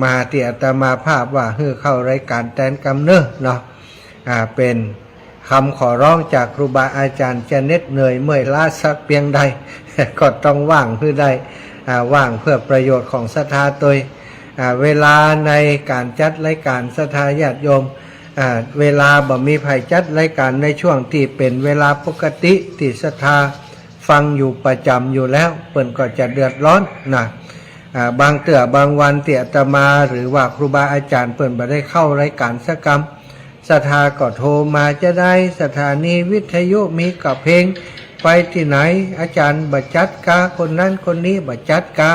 มาที่อาตมาภาพว่าให้เข้ารายการแตนกำเนิดเนาะเป็นคำขอร้องจากครูบาอาจารย์จะเหน็ดเหนื่อยเมื่อยล้าสักเพียงใด ก็ต้องว่างเพื่อได้ว่างเพื่อประโยชน์ของศรัทธาตัวเวลาในการจัดรายการศรัทธาญาติโยมเวลาบ่มีภัยจัดรายการในช่วงที่เป็นเวลาปกติที่ศรัทธาฟังอยู่ประจำอยู่แล้วเปิ่นก็จะเดือดร้อนนะบางเตื่อบางวันที่อาตมาหรือว่าครูบาอาจารย์เปิ่นบ่ได้เข้ารายการสักกรรมศรัทธาก็โทรมาจะได้สถานีวิทยุมีกับเพลงไปที่ไหนอาจารย์บัจัดกาคนนั้นคนนี้บัจัดกา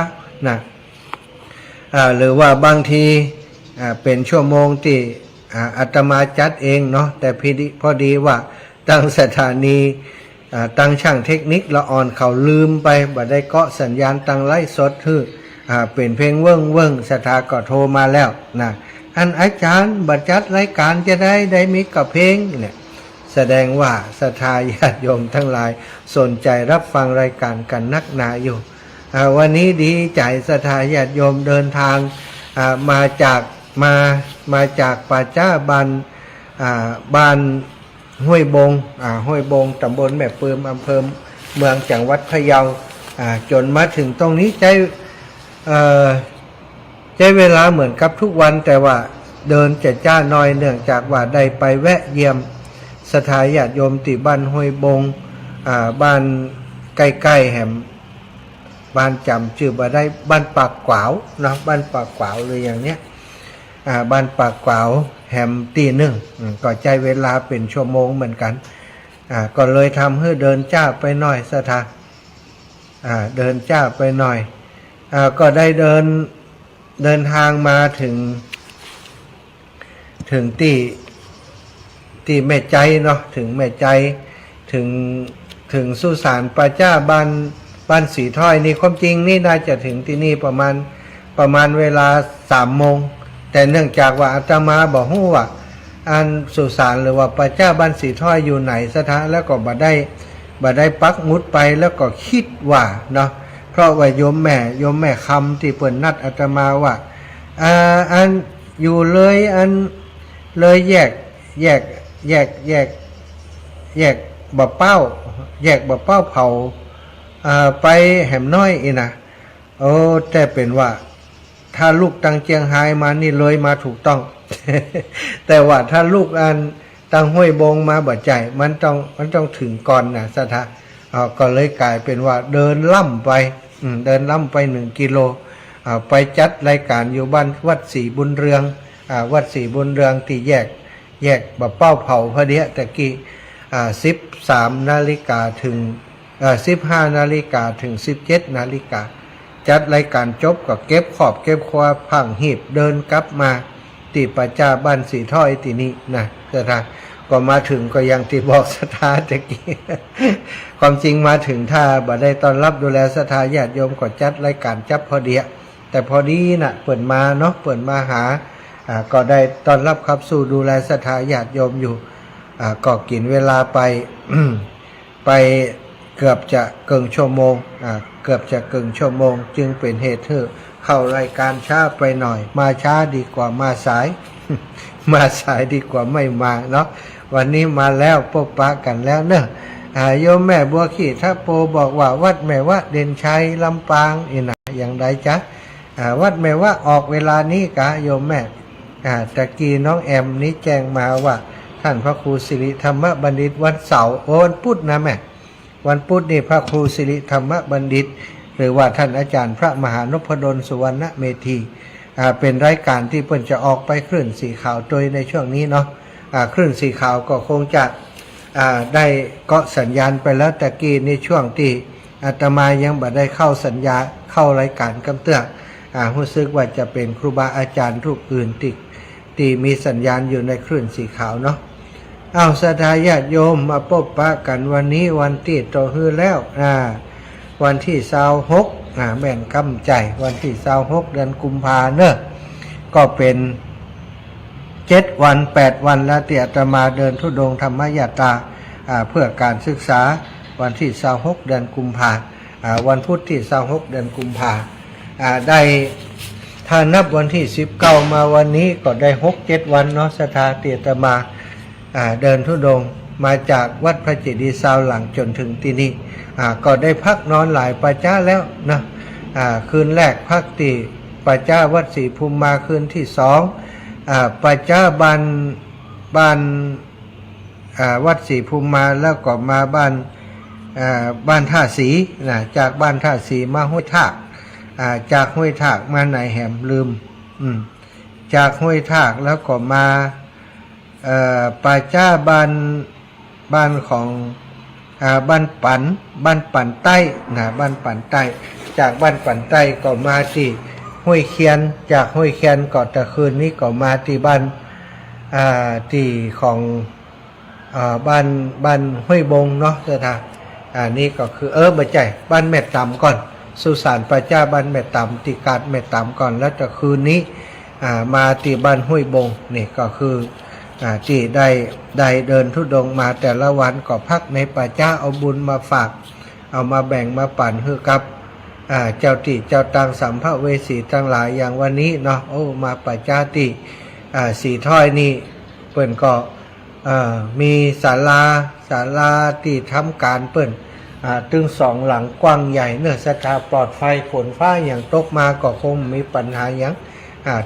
นะหรือว่าบางทีเป็นชั่วโมงที่อาตมาจัดเองเนาะแต่พอดีว่าตั้งสถานีตั้งช่างเทคนิคละอ่อนเขาลืมไปบ่ได้เกาะสัญญาณตั้งไล่สดคือเป็นเพลงเวิ้งศรัทธาก็โทรมาแล้วนะอันอาจารย์บัจัดรายการจะได้มีกับเพลงเนี่ยแสดงว่าศรัทธาญาติโยมทั้งหลายสนใจรับฟังรายการกันนักหนาอยู่วันนี้ดีใจศรัทธาญาติโยมเดินทางมาจากป่าจ้าบ้านห้วยบงตำบลแม่ปืมอำเภอเมืองจังหวัดพะเยาจนมาถึงตรงนี้ใจเวลาเหมือนกับทุกวันแต่ว่าเดินจะจ้าน้อยเนื่องจากว่าได้ไปแวะเยี่ยมศรัทธาญาติโยมที่บ้านห้วยบงบ้านใกล้ๆแหมบ้านจำชื่อบ่ได้บ้านปากขวาวนะบ้านปากขวาวเลยอย่างเนี้ยบ้านปากขวาวแหมตีหนึ่งก็ใจเวลาเป็นชั่วโมงเหมือนกันก็เลยทำให้เดินจ้าไปหน่อยศรัทธาเดินจ้าไปหน่อยก็ได้เดินทางมาถึงที่แม่ใจเนาะถึงแม่ใจถึงสุสานป่าจ้าบ้านสีถ้อยนี่ความจริงนี่น่าจะถึงที่นี่ประมาณเวลา3 โมงแต่เนื่องจากว่าอาตมาบอกว่าอันสุสานหรือว่าป่าจ้าบ้านสีถ้อยอยู่ไหนสถานแล้วก็บ่ได้ปักหมุดไปแล้วก็คิดว่าเนาะเพราะว่าโยมแม่คำที่เปิ่นนัดอาตมาว่าอันอยู่เลยอันเลยแยกบะเป้าเผาไปแหมน้อยอีนะโอ้แต่เป็นว่าถ้าลูกตังเจียงไฮ้มานี่เลยมาถูกต้อง แต่ว่าถ้าลูกอันตังห้วยบงมาบ่ใจมันต้องถึงก่อนนะสถาก็เลยกลายเป็นว่าเดินล่ำไป1 กิโลไปจัดรายการอยู่บ้านวัดศรีบุญเรืองวัดศรีบุญเรืองที่แยกบะเป้าเผาพอดีตะกี้13 นาฬิกาถึง15 นาฬิกาถึง17 นาฬิกาจัดรายการจบก็เก็บครัวพังหีบเดินกลับมาที่ป่าจ้าบ้านสีถ้อยที่นี่นะสถาก็มาถึงก็ยังที่บอกศรัทธาตะกี้ ความจริงมาถึงถ้าบ่ได้ต้อนรับดูแลศรัทธาญาติโยมก็จัดรายการจับพอดีแต่พอดีน่ะเปิ่นมาเนาะเปิ่นมาหาก็ได้ต้อนรับครับสู่ดูแลศรัทธาญาติโยมอยู่ก็กินเวลาไป ไปเกือบจะเกินชั่วโมงจึงเป็นเหตุให้เข้ารายการช้าไปหน่อยมาช้าดีกว่ามาสาย มาสายดีกว่าไม่มาเนาะวันนี้มาแล้วพบปะกันแล้วเนอะโยมแม่บัวขี้ถ้าโปบอกว่าวัดแม่วะเด่นชัยลำปางอีนะอย่างไรจ๊ะวัดแม่วะออกเวลานี้กะโยมแม่ตะกี้น้องแอมนี้แจ้งมาว่าท่านพระครูสิริธรรมบัณฑิตวันเสาร์วันพุธนะแม่วันพุธนี่พระครูสิริธรรมบัณฑิตหรือว่าท่านอาจารย์พระมหานพดลสุวรรณเมธีเป็นรายการที่เพิ่นจะออกไปคลื่นสีขาวโดยในช่วงนี้เนาะคลื่นสีขาวก็คงจะได้เกาะสัญญาณไปแล้วแต่กี้ในช่วงที่อาตมายังบ่ได้เข้ารายการกำเตือนรู้สึกว่าจะเป็นครูบาอาจารย์รูปอื่นที่มีสัญญาณอยู่ในคลื่นสีขาวเนาะศรัทธาญาติโยมมาพบปะกันวันนี้วันที่โตฮือแล้ววันที่26แม่นกำใจวันที่26เดือนกุมภาเนอะก็เป็น7 วัน 8 วันแล้วที่อาตมาเดินธุดงค์ธรรมยาตราเพื่อการศึกษาวันที่26เดือนกุมภาวันพุธที่26เดือนกุมภา ถ้านับวันที่19มาวันนี้ก็ได้6-7 วันเนาะศรัทธาที่อาตมาเดินธุดงค์มาจากวัดพระเจดีย์ซาวหลังจนถึงที่นี่ก็ได้พักนอนหลายปัจจ้าแล้วนะคืนแรกพักที่ปัจจ้าวัดศรีภูมิมาคืนที่2ปัจจ้าบ้านวัดศรีภูมิมาแล้วก็มาบ้านท่าสีนะจากบ้านท่าสีมาห้วยทากจากห้วยทากมาไหนแหมลืมจากห้วยทากแล้วก็มาป่าจ้าบ้านของบ้านปั่นใต้นะบ้านปั่นใต้จากบ้านปั่นใต้ก็มาที่ห้วยเคียนจากห้วยเคียนก็ตะคืนนี้ก็มาที่บ้านที่ของบ้านห้วยบงเนาะเจ้าท่านี่ก็คือบ่ใจบ้านแม่ตำก่อนสุสานป่าจ้าบ้านแม่ตำที่กาดแม่ตำก่อนแล้วตะคืนนี้มาที่บ้านห้วยบงนี่ก็คือที่ได้เดินธุดงค์มาแต่ละวันก็พักในป่าจ้าเอาบุญมาฝากเอามาแบ่งมาปั่นให้กับเจ้าที่เจ้าตังสัมภเวสีทั้งหลายอย่างวันนี้เนาะมาป่าจ้าที่สีถ้อยนี่เปิ้นก็มีศาลาที่ทำการเปิ้นตึง2 หลังกว้างใหญ่เนื้อศรัทธาปลอดไฟฝนฟ้าอย่างตกมาก็คงมีปัญหาอย่าง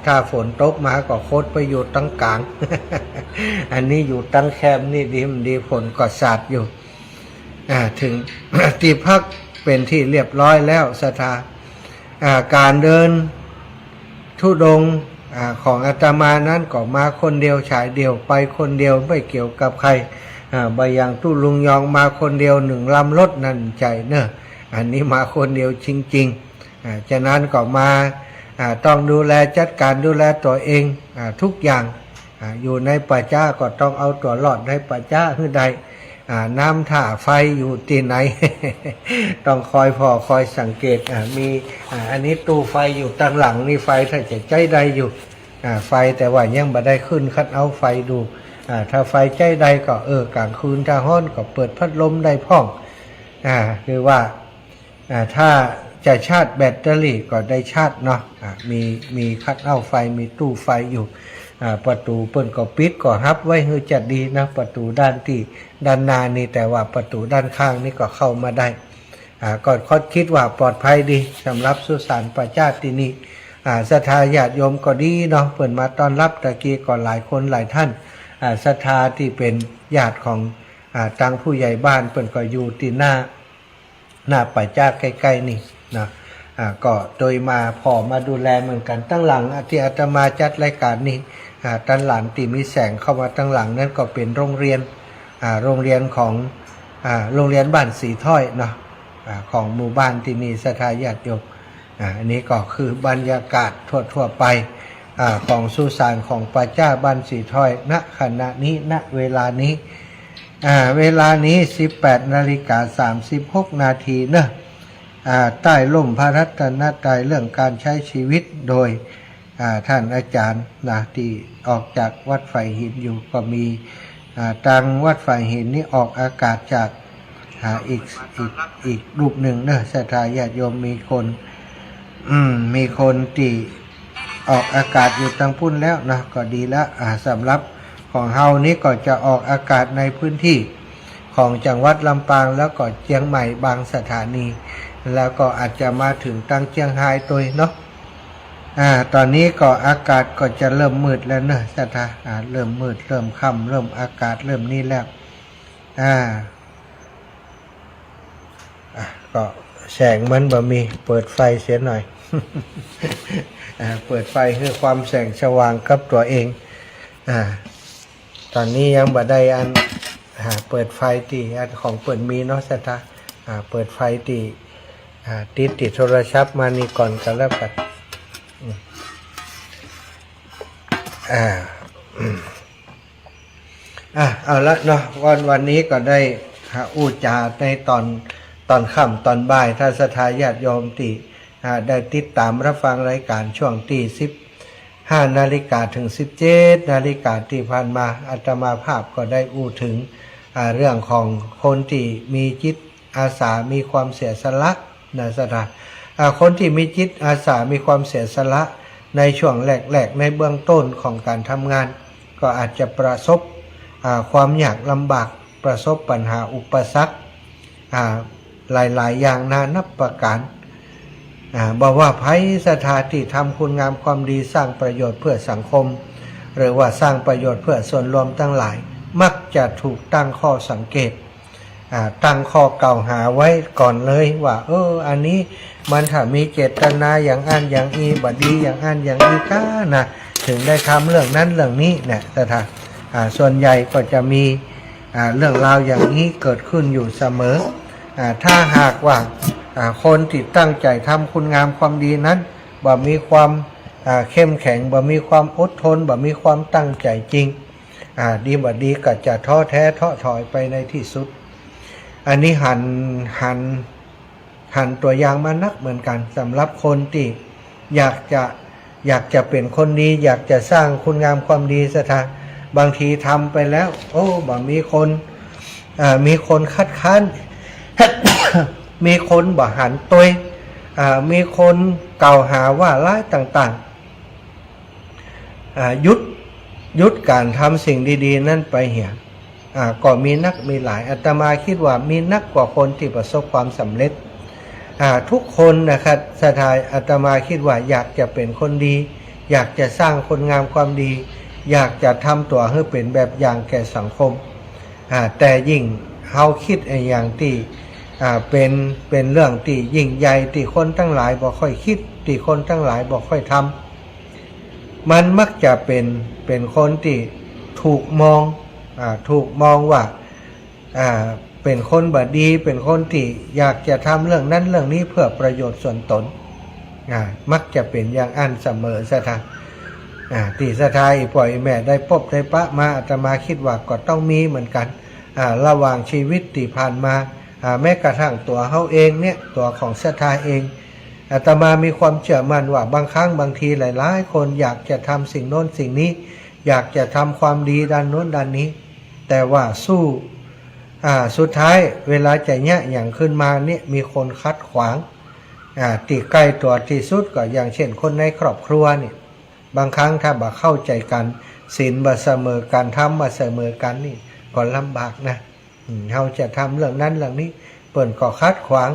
ถ้าฝนตกมาก็โคตรไปอยู่ตั้งกลาง อันนี้อยู่ตั้งแคมนี่ดีฝนก็สาดอยู่ถึง ที่พักเป็นที่เรียบร้อยแล้วศรัทธาการเดินธุดงค์ของอาตมานั้นก็มาคนเดียวฉายเดียวไปคนเดียวไม่เกี่ยวกับใครบางอย่างตู้ลุงยองมาคนเดียว1 ลำรถนั่นใจเนอะอันนี้มาคนเดียวจริงๆฉะนั้นก็มาต้องดูแลจัดการดูแลตัวเองทุกอย่างอยู่ในป่าจ้าก็ต้องเอาตัวรอดในป่าจ้าให้ได้น้ำท่าไฟอยู่ที่ไหน ต้องคอยสังเกตมีอันนี้ตู้ไฟอยู่ตั้งหลังนี่ไฟถ้าจะใจใดอยู่ไฟแต่ว่ายังบ่ได้ขึ้นคัดเอาไฟดูถ้าไฟใจใดก็กลางคืนถ้าฮ้อนก็เปิดพัดลมได้พ่องคือว่าถ้าจะชาร์จแบตเตอรี่ก็ได้ชาร์จเนาะมีคัดเอาไฟมีตู้ไฟอยู่ประตูเปิ้นก็ปิดก็ฮับไว้ให้จัดดีนะประตูด้านหน้านี่แต่ว่าประตูด้านข้างนี่ก็เข้ามาได้ก็คิดว่าปลอดภัยดีสำหรับสุสานป่าจ้าที่นี่ศรัทธาญาติโยมก็ดีเนาะเปิ้นมาต้อนรับตะกี้ก็หลายคนหลายท่านศรัทธาที่เป็นญาติของทางผู้ใหญ่บ้านเปิ้นก็อยู่ที่หน้าป่าจ้าใกล้ๆนี่นะก็โดยมาดูแลเหมือนกันตั้งหลังที่อาตมาจัดรายการนี้ตั้งหลังที่มีแสงเข้ามาตั้งหลังนั่นก็เป็นโรงเรียนของโรงเรียนบ้านสีถ้อยเนาะของหมู่บ้านที่นี่ศรัทธาญาติโยมอันนี้ก็คือบรรยากาศทั่วไปของสุสานของป่าจ้าบ้านสีถ้อยณขณะนี้ณเวลานี้18:36 นาทีเนอะใต้ล่มพระรัตนตรัยเรื่องการใช้ชีวิตโดยท่านอาจารย์ที่ออกจากวัดไฟหินอยู่ก็มีทางวัดไฟหินนี้ออกอากาศจากอีกรูปหนึ่งเนอะศรัทธาญาติโยมมีคนที่ออกอากาศอยู่ทางพุ่นแล้วนะก็ดีแล้วสำหรับของเฮานี้ก็จะออกอากาศในพื้นที่ของจังหวัดลำปางแล้วก็เชียงใหม่บางสถานีแล้วก็อาจจะมาถึงตั้งเชียงรายตัวเนาะตอนนี้ก็อากาศก็จะเริ่มมืดแล้วเนอะศรัทธาเริ่มมืดเริ่มค่ำเริ่มอากาศเริ่มนี้แล้วก็แสงมันบ่มีเปิดไฟเสียหน่อย เปิดไฟเพื่อความแสงสว่างกับตัวเองตอนนี้ยังบ่ได้เปิดไฟที่อันของเปิดมีเนาะศรัทธาเปิดไฟที่ติดโทรศัพท์มานี่ก่อนกันแล้วกันเอาละเนาะวันนี้ก็ได้อู้จาในตอนค่ำตอนบ่ายถ้าศรัทธาญาติโยมที่ได้ติดตามรับฟังรายการช่วงที่15 นาฬิกาถึง17 นาฬิกาที่ผ่านมาอาตมาภาพก็ได้อู้ถึงเรื่องของคนที่มีจิตอาสามีความเสียสละนะศรัทธาคนที่มีจิตอาสามีความเสียสละ ในช่วงแรกๆในเบื้องต้นของการทำงานก็อาจจะประสบความยากลำบากประสบปัญหาอุปสรรคหลายๆอย่างนานับประการบอกว่าไผสถานที่ทำคุณงามความดีสร้างประโยชน์เพื่อสังคมหรือว่าสร้างประโยชน์เพื่อส่วนรวมทั้งหลายมักจะถูกตั้งข้อสังเกตตั้งข้อกล่าวหาไว้ก่อนเลยว่าอันนี้มันถ้ามีเจตนาอย่างอันอย่างอีบัดดีอย่างอันอย่างอีก้านะถึงได้ทำเรื่องนั้นเรื่องนี้เนี่ยแต่ถ้าส่วนใหญ่ก็จะมีเรื่องราวอย่างนี้เกิดขึ้นอยู่เสมอถ้าหากว่าคนที่ตั้งใจทำคุณงามความดีนั้นบ่มีความเข้มแข็งบ่มีความอดทนบ่มีความตั้งใจจริงดีบัดดีก็จะท้อแท้ท้อถอยไปในที่สุดอันนี้หันตัวอย่างมานักเหมือนกันสำหรับคนที่อยากจะเป็นคนดีอยากจะสร้างคุณงามความดีซะทางบางทีทำไปแล้วบ่มีคนคัดค้าน มีคนบ่หันตัวมีคนกล่าวหาว่าร้ายต่างๆยุดการทำสิ่งดีๆนั่นไปเหี่ยก็มีนักมีหลายอาตมาคิดว่ามีนักกว่าคนที่ประสบความสำเร็จทุกคนนะครับสถานอาตมาคิดว่าอยากจะเป็นคนดีอยากจะสร้างคนงามความดีอยากจะทำตัวให้เป็นแบบอย่างแก่สังคมแต่ยิ่งเฮาคิดอย่างที่เป็นเรื่องที่ยิ่งใหญ่ที่คนทั้งหลายบ่ค่อยคิดที่คนทั้งหลายบ่ค่อยทำมันมักจะเป็นคนที่ถูกมองว่าเป็นคนบ่ดีเป็นคนที่อยากจะทำเรื่องนั้นเรื่องนี้เพื่อประโยชน์ส่วนตนมักจะเป็นอย่างอันเสมอซะทางที่สถานปล่อยแม่ได้พบได้ปะมาอาตมาคิดว่าก็ต้องมีเหมือนกันระหว่างชีวิตที่ผ่านมาแม้กระทั่งตัวเฮาเองเนี่ยตัวของศรัทธาเองอาตมามีความเชื่อมั่นว่าบางครั้งบางทีหลายๆคนอยากจะทำสิ่งโน้นสิ่งนี้อยากจะทำความดีด้านโน้นด้านนี้แต่ว่าสู้สุดท้ายเวลาจะเนี่ยอย่างขึ้นมาเนี่ยมีคนคัดขวางตีใกล้ตัวที่สุดก็อย่างเช่นคนในครอบครัวเนี่ยบางครั้งถ้าบ่เข้าใจกันศีลบ่เสมอกันธรรมบ่เสมอกันนี่ก็ลำบากนะเราจะทำเรื่องนั้นเรื่องนี้เปิ่นก็คัดขวาง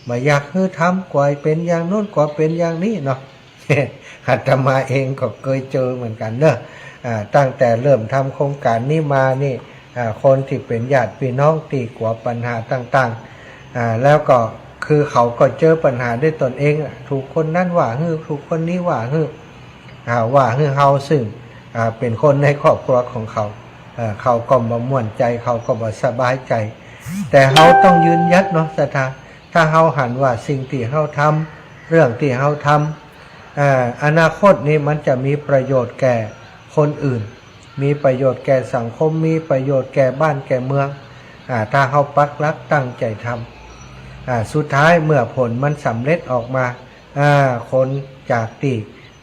มาอยากให้ทำกว่าเป็นอย่างโน้นกว่าเป็นอย่างนี้เนาะ อาตมาเองก็เคยเจอเหมือนกันเนอะตั้งแต่เริ่มทำโครงการนี้มานี่คนที่เป็นญาติพี่น้องตีกว่าปัญหาต่างๆแล้วก็คือเขาก็เจอปัญหาด้วยตนเองถูกคนนั้นว่าถูกคนนี้ว่าเฮาซึ่งเป็นคนในครอบครัวของเขาก็บ่ม่วนใจเขาก็บ่สบายใจแต่เฮาต้องยืนยัดเนาะถ้าเฮาหันว่าสิ่งที่เฮาทำเรื่องที่เฮาทำอนาคตนี้มันจะมีประโยชน์แก่คนอื่นมีประโยชน์แก่สังคมมีประโยชน์แก่บ้านแก่เมืองถ้าเฮาปักหลักตั้งใจทำสุดท้ายเมื่อผลมันสำเร็จออกมาคนจากที่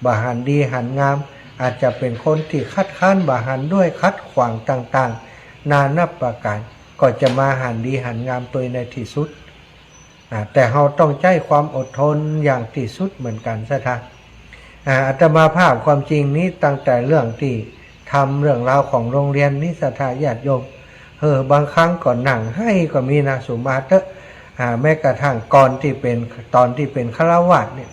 บ่หันดีหันงามอาจจะเป็นคนที่คัดค้านบ่หันด้วยคัดขวางต่างๆนานับประการก็จะมาหันดีหันงามตัวในที่สุดแต่เราต้องใช้ความอดทนอย่างที่สุดเหมือนกันซะท่านอาตมาภาพความจริงนี้ตั้งแต่เรื่องที่ทำเรื่องราวของโรงเรียนนิสทาญาติโยมบางครั้งก่อนหนังให้ก็มีนะสุมาเตอแม้กระทั่งตอนที่เป็นฆราวาสเนี่ย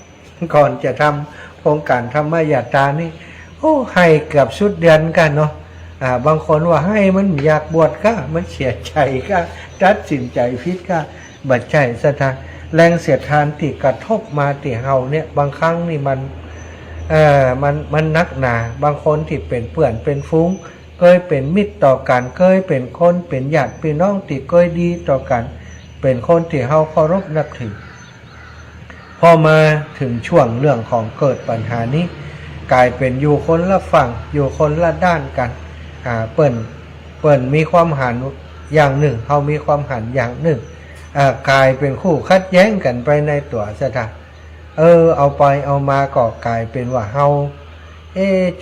ก่อนจะทำโครงการธรรมยาตรานี่ให้เกือบชุดเดือนกันเนาะบางคนว่าให้มันอยากบวชก็มันเสียใจก็ตัดสินใจผิดก็บัดใจซะทางแรงเสียดทานที่กระทบมาที่เฮาเนี่ยบางครั้งนี่มันนักหนาบางคนที่เป็นเพื่อนเป็นฟุ้งเคยเป็นมิตรต่อกันเคยเป็นคนเป็นญาติพี่น้องที่เคยดีต่อกันเป็นคนที่เฮาเคารพนับถือพอมาถึงช่วงเรื่องของเกิดปัญหานี้กลายเป็นอยู่คนละฝั่งอยู่คนละด้านกันเปิ้นมีความหันอย่างหนึ่งเฮามีความหันอย่างหนึ่งกลายเป็นคู่คัดแย้งกันไปในตัวซะท่าเอาไปเอามาก็กลายเป็นว่าเฮา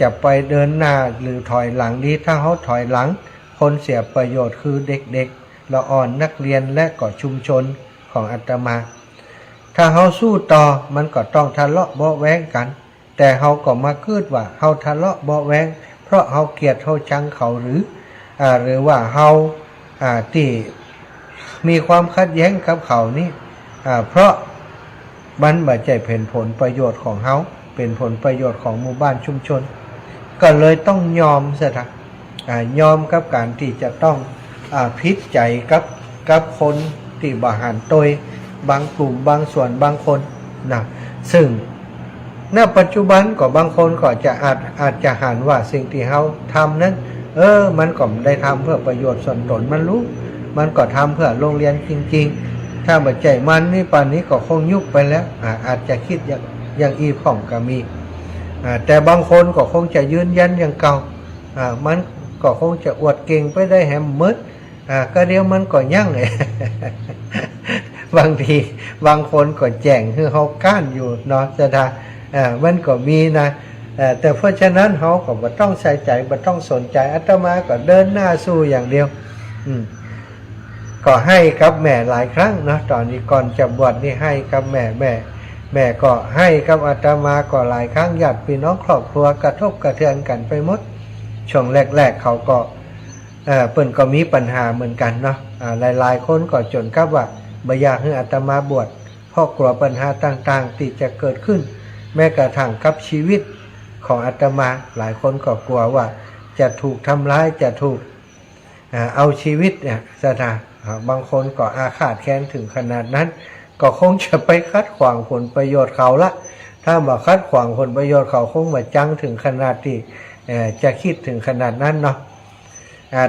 จะไปเดินหน้าหรือถอยหลังดีถ้าเฮาถอยหลังคนเสียประโยชน์คือเด็กๆละอ่อนนักเรียนและก็ชุมชนของอาตมาถ้าเฮาสู้ต่อมันก็ต้องทะเลาะเบาะแว้งกัน แต่เฮาก็มาคิดว่าเฮาทะเลาะเบาะแว้งเพราะเฮาเกลียดเฮาชังเขาหรือว่าเฮาที่มีความขัดแย้งกับเขานี่เพราะมันบ่ใช่เป็นผลประโยชน์ของเฮาเป็นผลประโยชน์ของหมู่บ้านชุมชนก็เลยต้องยอมซะนะยอมกับการที่จะต้องพิจใจกับคนที่บ่หันตวยบางกลุ่มบางส่วนบางคนนะซึ่งณปัจจุบันก็บางคนก็จะอาจจะหันว่าสิ่งที่เฮาทำนั้นมันก็ไม่ได้ทำเพื่อประโยชน์ส่วนตนมันรู้มันก็ทำเพื่อโรงเรียนจริงๆถ้าบ่ใจมันนี่ป่านนี้ก็คงยุบไปแล้วอาจจะคิดอย่างอีพ่องก็มีแต่บางคนก็คงจะยืนยันอย่างเก่ามันก็คงจะอวดเก่งไปได้แหมมืดก็เดี๋ยวมันก็ยั่งเลย บางทีบางคนก็แจ้งคือเขาก้านอยู่เนาะจะทามันก็มีนะแต่เพราะฉะนั้นเขาก็บ่ต้องใส่ใจบ่ต้องสนใจอาตมาก็เดินหน้าสู้อย่างเดียวก็ให้กับแม่หลายครั้งเนาะตอนนี้ก่อนจะบวชนี่ให้กับแม่ก็ให้กับอาตมาก็หลายครั้งญาติพี่น้องครอบครัวกระทบกระเทือนกันไปหมดช่วงแรกๆเขาก็เปิ้นก็มีปัญหาเหมือนกันเนาะหลายๆคนก็จนกับว่าบ่อยากให้อาตมาบวชเพราะกลัวปัญหาต่างๆที่จะเกิดขึ้นแม้กระทั่งกับชีวิตของอาตมาหลายคนก็กลัวว่าจะถูกทำร้ายจะถูกเอาชีวิตเนี่ยซะนะบางคนก็อาฆาตแค้นถึงขนาดนั้นก็คงจะไปคัดขวางผลประโยชน์เขาละถ้ามาคัดขวางผลประโยชน์เขาคงมาจังถึงขนาดที่จะคิดถึงขนาดนั้นเนาะ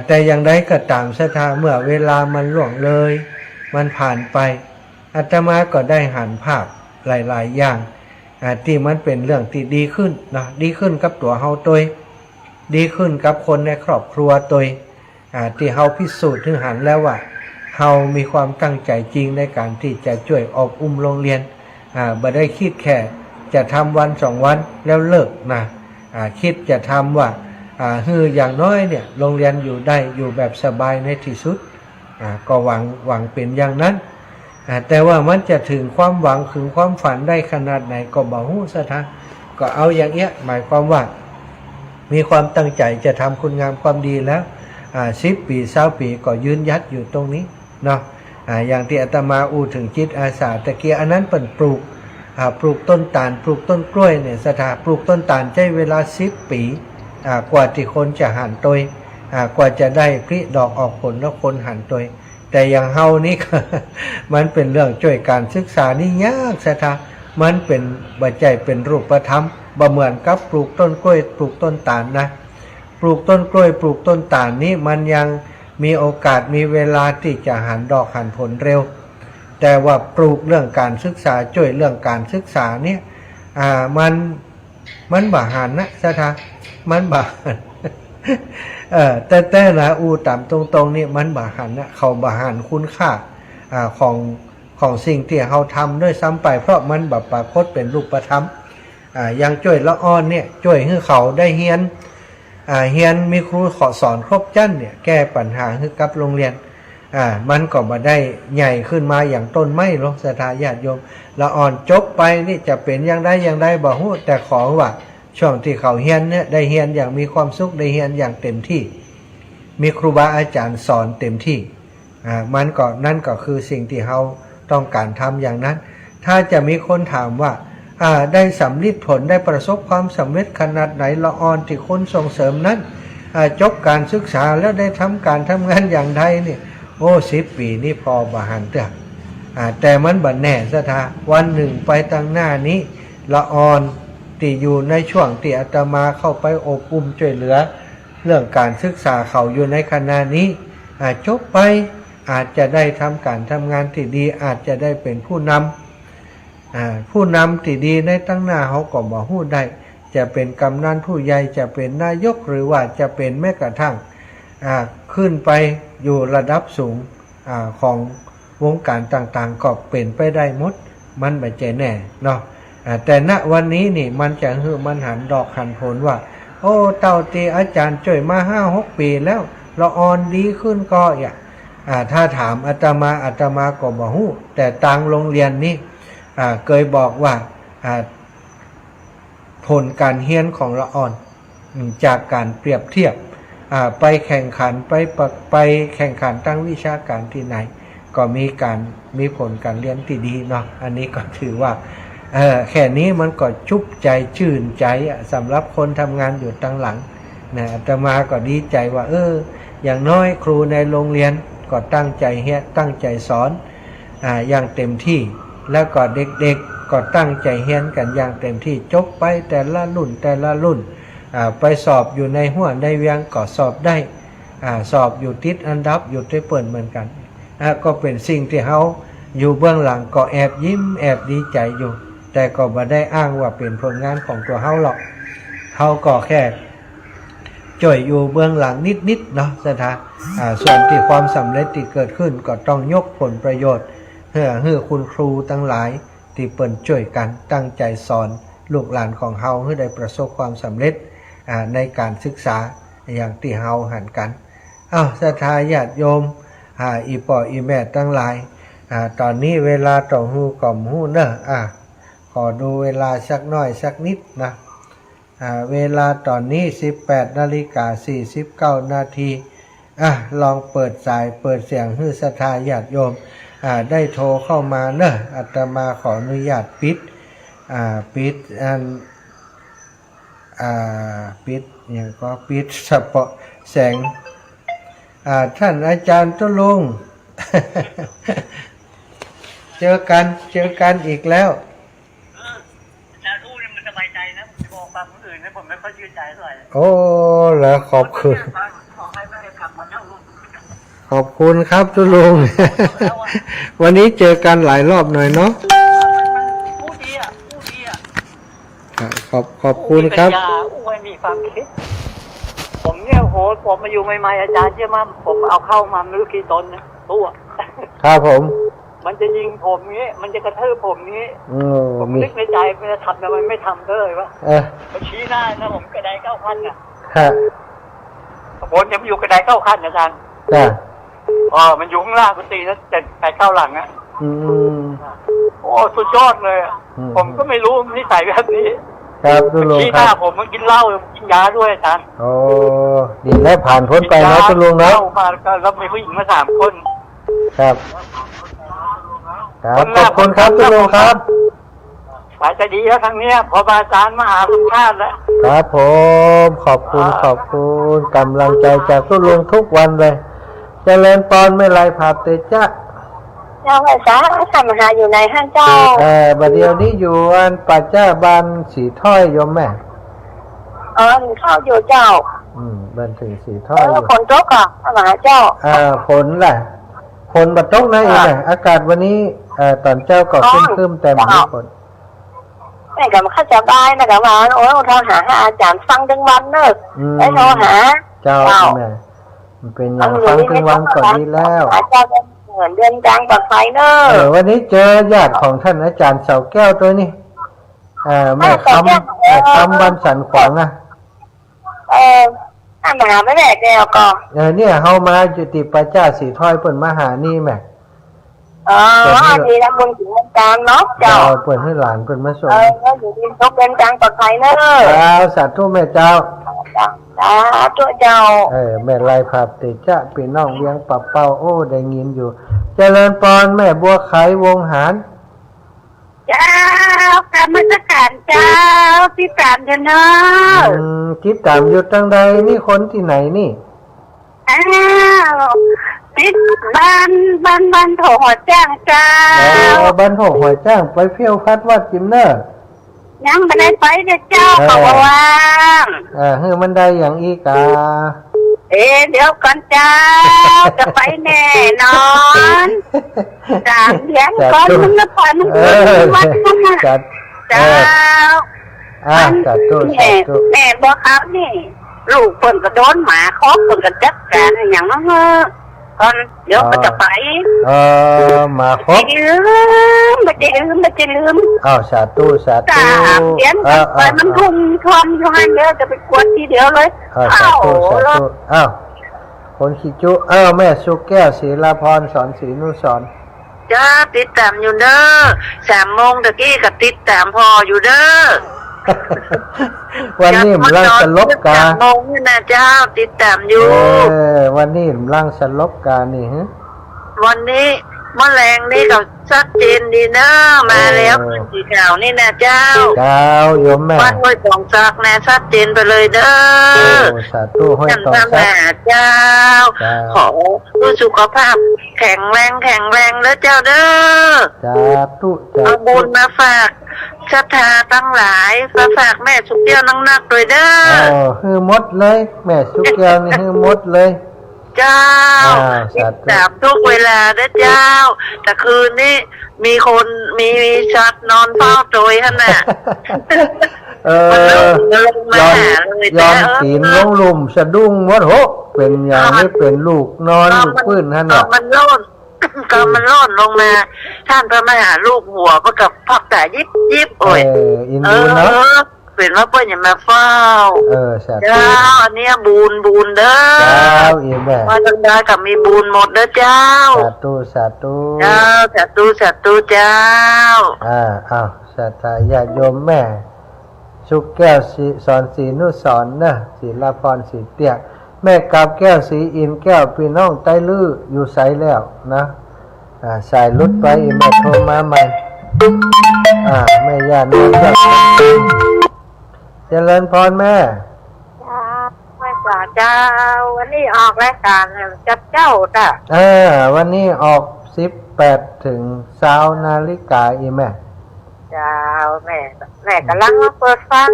แต่อย่างใดก็ตามซะเมื่อเวลามันล่วงเลยมันผ่านไปอาตมาก็ได้หันภาพหลายๆอย่างที่มันเป็นเรื่องที่ดีขึ้นนะดีขึ้นกับตัวเฮาตัวดีขึ้นกับคนในครอบครัวตัวที่เฮาพิสูจน์ถึงหันแล้วว่าเฮามีความตั้งใจจริงในการที่จะช่วยอบอุ้มโรงเรียนบ่ได้คิดแค่จะทำวัน2 วันแล้วเลิกนะคิดจะทำว่าอย่างน้อยเนี่ยโรงเรียนอยู่ได้อยู่แบบสบายในที่สุดก็หวังเป็นอย่างนั้นแต่ว่ามันจะถึงความหวังถึงความฝันได้ขนาดไหนก็บ่ฮู้ซะทางก็เอาอย่างเงี้ยหมายความว่ามีความตั้งใจจะทำคุณงามความดีแล้ว10 ปี20 ปีก็ยืนยัดอยู่ตรงนี้เนาะอย่างที่อาตมาถึงจิตอาสาตะเกียอันนั้นเป็นปลูกต้นตาลปลูกต้นกล้วยเนี่ยปลูกต้นตาลใช้เวลา10 ปีกว่าที่คนจะหันตัวกว่าจะได้ผลิดอกออกผลแล้วคนหันตัวแต่อย่างเฮานี่ มันเป็นเรื่องช่วยการศึกษานี่ยากซะท่ามันเป็นบัจจัยเป็นรูปธรรมบ่เหมือนกับปลูกต้นกล้วยปลูกต้นตาลนะปลูกต้นกล้วยปลูกต้นตาลนี้มันยังมีโอกาสมีเวลาที่จะหันดอกหันผลเร็วแต่ว่าปลูกเรื่องการศึกษาช่วยเรื่องการศึกษาเนี่ยมันบ่หันนะซะท่ามันบ่หัน แต่นะตามตรงๆนี่มันบ่หันนะเขาบ่หันคุณค่าของสิ่งที่เขาทำด้วยซ้ำไปเพราะมันบ่ปรากฏเป็นรูปธรรมอย่างจ้วยละอ่อนเนี่ยจ้วยให้เขาได้เฮียนมีครูขอสอนครบจั่นเนี่ยแก้ปัญหาให้กับโรงเรียนมันก็บ่ได้ใหญ่ขึ้นมาอย่างต้นไม้หรอกศรัทธาญาติโยมละอ่อนจบไปนี่จะเป็นอย่างใดบ่ฮู้แต่ขอว่าช่วงที่เขาเฮียนเนี่ยได้เฮียนอย่างมีความสุขได้เฮียนอย่างเต็มที่มีครูบาอาจารย์สอนเต็มที่มันก็นั่นก็คือสิ่งที่เราต้องการทำอย่างนั้นถ้าจะมีคนถามว่าได้สำลิดผลได้ประสบความสำเร็จขนาดไหนละอ่อนที่คนส่งเสริมนั้นจบการศึกษาแล้วได้ทำการทำงานอย่างใดเนี่ย10 ปีนี่พอบาหันเถอะแต่มันบัดแน่ซะท่าวันหนึ่งไปตั้งหน้านี้ละอ่อนที่อยู่ในช่วงที่อาตมาเข้าไปอบอุ้มช่วยเหลือเรื่องการศึกษาเขาอยู่ในขณะนี้จบไปอาจจะได้ทำการทำงานที่ดีอาจจะได้เป็นผู้นำที่ดีในตั้งหน้าเขาก็บ่ฮู้ได้จะเป็นกำนันผู้ใหญ่จะเป็นนายกหรือว่าจะเป็นแม้กระทั่งขึ้นไปอยู่ระดับสูงของวงการต่างๆก็เป็นไปได้หมดมันไม่ใจแน่เนาะแต่ณวันนี้นี่มันจะมันหันดอกหันผลว่าเต่าตีอาจารย์ช่วยมา5-6 ปีแล้วละอ่อนดีขึ้นก็ถ้าถามอาตมาก็บ่ฮู้แต่ต่างโรงเรียนนี่เคยบอกว่า ผลการเรียนของละอ่อนจากการเปรียบเทียบไปแข่งขันไปแข่งขันตั้งวิชาการที่ไหนก็มีผลการเรียนที่ดีเนาะอันนี้ก็ถือว่าแค่นี้มันก็ชุบใจชื่นใจสำหรับคนทำงานอยู่ตั้งหลังนะอาตมาก็ดีใจว่าอย่างน้อยครูในโรงเรียนก็ตั้งใจสอนอย่างเต็มที่แล้วก็เด็กๆก็ตั้งใจเรียนกันอย่างเต็มที่จบไปแต่ละรุ่นไปสอบอยู่ในหัวในเวียงก็สอบได้สอบอยู่ติดอันดับอยู่ที่เปิดเหมือนกันก็เป็นสิ่งที่เขาอยู่เบื้องหลังก็แอบยิ้มแอบดีใจอยู่แต่ก็ไม่ได้อ้างว่าเป็นผลงานของตัวเขาหรอกเขาก็แค่จ่อยอยู่เบื้องหลังนิดๆเนาะสถาส่วนที่ความสำเร็จที่เกิดขึ้นก็ต้องยกผลประโยชน์ให้คุณครูทั้งหลายที่เปิ่นช่วยกันตั้งใจสอนลูกหลานของเฮาให้ได้ประสบความสำเร็จในการศึกษาอย่างที่เฮาหันกันศรัทธาญาติโยมอีป่ออีแม่ทั้งหลายตอนนี้เวลาต่อหูก่อมหูเนอะขอดูเวลาสักน้อยสักนิดนะเวลาตอนนี้ 18:49 นาทีลองเปิดสายเปิดเสียงให้ศรัทธาญาติโยมได้โทรเข้ามาเนอะอาตมาขออนุญาตปิดอย่างก็ปิดสปะแสงท่านอาจารย์ตุลง เจอกันอีกแล้วแต่ทูนี่มันสบายใจนะผมบอกฟังคนอื่นนะผมไม่ค่อยชื่นใจเท่าไหร่โอ้แล้วขอบคุณครับตุลง วันนี้เจอกันหลายรอบหน่อยเนาะผู้ดีขอบคุณครับไม่มีความคิดผมเนี่ยผมมาอยู่ใหม่ๆอาจารย์เชื่อมั้ยผมเอาเข้ามาไม่รู้กี่ตนนะตัวครับผมมันจะยิงผมนี้มันจะกระทืบผมนี้ผมนึกในใจมันจะทำทำไมไม่ทำเลยวะมันชี้หน้านะผมกระได9 ขั้นน่ะผมจะอยู่กระได9 ขั้นอาจารย์มันอยู่ข้างล่างกุฏินะแต่ไปเข้าหลังอ่ะโอ้สุดยอดเลยผมก็ไม่รู้นิสัยแบบนี้ครับตุลุงที่หน้าผมมันกินเหล้ากินยาด้วยอาจารย์โอ้ดีแล้วผ่านพ้นไปนะตุลุงนะมาแล้วมีผู้หญิงมา3 คนครับขอบคุณครับตุลุงครับฝ่ายใจดีแล้วครั้งนี้พออาจารย์มหาคุณชาติแล้วครับผมขอบคุณกำลังใจจากตุลุงทุกวันเลยเจริญปอนไม่ไรภาพเตจ้ะเจ้าไอ้สาทำหาอยู่ในห้างเจ้าบัดเดียวนี้อยู่อันปัจจ้าบานสีถ้อยโยมแม่เข้าอยู่เจ้าบันถึงสีถ้อยฝนตกอ่ะมหาเจ้าฝนแหละฝนบัดตกนะเองนะอากาศวันนี้ตอนเจ้าก็ขึ้นแต่ไม่ฝนแม่กับข้าจะบายนะกับว่าโอ้โทรหาอาจารย์ฟังทั้งวันเนอะไอ้โทรหาเจ้าแม่เป็นอย่างฟังทั้งวันก็ดีแล้วอาจารย์เหมือนเดินกลางปลอดภัยเนอะวันนี้เจอญาติของท่านอาจารย์เสาแก้วตัวนี้แม่คำบันสันขวางมาหาไม่แม่แก้วก็เนี่ยเฮามาจุติปัจจ้าสีถ้อยเปิ่นมาหานี่แม่ดีนะบุญถึงกลางเนาะเจ้าเปิ่นให้หลานเปิ่นมาส่งอยู่ที่ตกเป็นกลางปลอดภัยเนอะสาธุแม่เจ้าเจ้าแม่ลายภาพติจะพี่น้องเวียงปับเป้าโอ้ได้ยินอยู่เจริญปอนแม่บัวไขวงหารเจ้ากรรมการเจ้าที่ตามเนาะคิดตามอยู่ตั้งใดนี่คนที่ไหนนี่ติดบ้านโถหัวจ้างเจ้าบ้านโถหัวจ้างไปเที่ยวพัดวัดจิมเนอร์ยังไม่ได้ไปเจ้าเขาว่างให้มันได้อย่างอีกาเดี๋ยวก่อนเจ้าจะไปแน่นอน3 เดือนก่อนมันจะผ่านวันจัดเจ้าแม่บอกเขานี่ลูกคนก็โดนหมาครอบคนก็จัดการอย่างนั้นก่อนเดี๋ยวก็จะไปมาครบไม่จะลืมสาธุเดี๋ยวไปมันทุ่มทวนอยู่ให้เดี๋ยวจะไปกวดทีเดียวเลยสาธุคนขี้จุแม่สุแก้วศิลาพรสอนศรีนุสรจ้าติดตามอยู่เด้อ3 โมงตะกี้ก็ติดตามพออยู่เด้อ วันนี้มันร่างสลบกา โมงนี่นะเจ้าติดตามอยู่ วันนี้มันร่างสลบกานี่ฮะ วันนี้มะแรงนี่เราชัดเจนดีนะมาแล้วขึ้นสีขาวนี่นะเจ้า เจ้าโยมแม่ บ้านห้วยตองซักนะชัดเจนไปเลยเด้อ สาธุห้อย ท่าน ตอง พระม ซัก หาเจ้า ขอผู้สุขภาพแข็งแรงเด้อเจ้าเด้อ สาธุสา เอา ธุ บุญมาฝากศรัทธาตั้งหลายมาฝากแม่สุกเดียวนักๆด้วยเด้อ ฮือมดเลยแม่สุกแก้วนี่ฮือมดเลย เจ้า สาธุ ตามทุกเวลาเด้อเจ้าแต่คืนนี้มีคนมีชัดนอนเฝ้าโดยท่านน่ะ มันลงมาหาเลย ยอมตีนลงลุมสะดุ้งมดโหเป็นอย่างนี้เป็นลูกนอนลูกปื้นท่าน ก็ น่ะ มันโล่นก็มันโล่นลงมาท่านพระมหาลูกหัวก็กับพักแต่ยิบโอ้ย อินดูเนาะ เป็นว่าเปิ้ลอย่ามาเฝ้า สาธุ เจ้าอันเนี้ยบูนเด้อ เจ้าอีแม่ ว่าจังได้กับมีบูนหมดเด้อเจ้า สาธุสาธุ เจ้าสาธุเจ้า อ้าวศรัทธาญาติโยมแม่สุกแก้วสอนศรีนุสรณ์นะศิลาพรศรีเตี้ยแม่กาบแก้วศรีอินแก้วพี่น้องใต้ลืออยู่ไสแล้วนะสายลุดไปอีแม่โทรมาใหม่แม่ย่าน้องยอดเจริญพรแม่ จ้าไม่จ่าเจ้าวันนี้ออกรายการจับเจ้าจ้ะ วันนี้ออก18ถึง20 นาฬิกาอีแม่ เจ้าแม่กำลังมาเปิดฟัง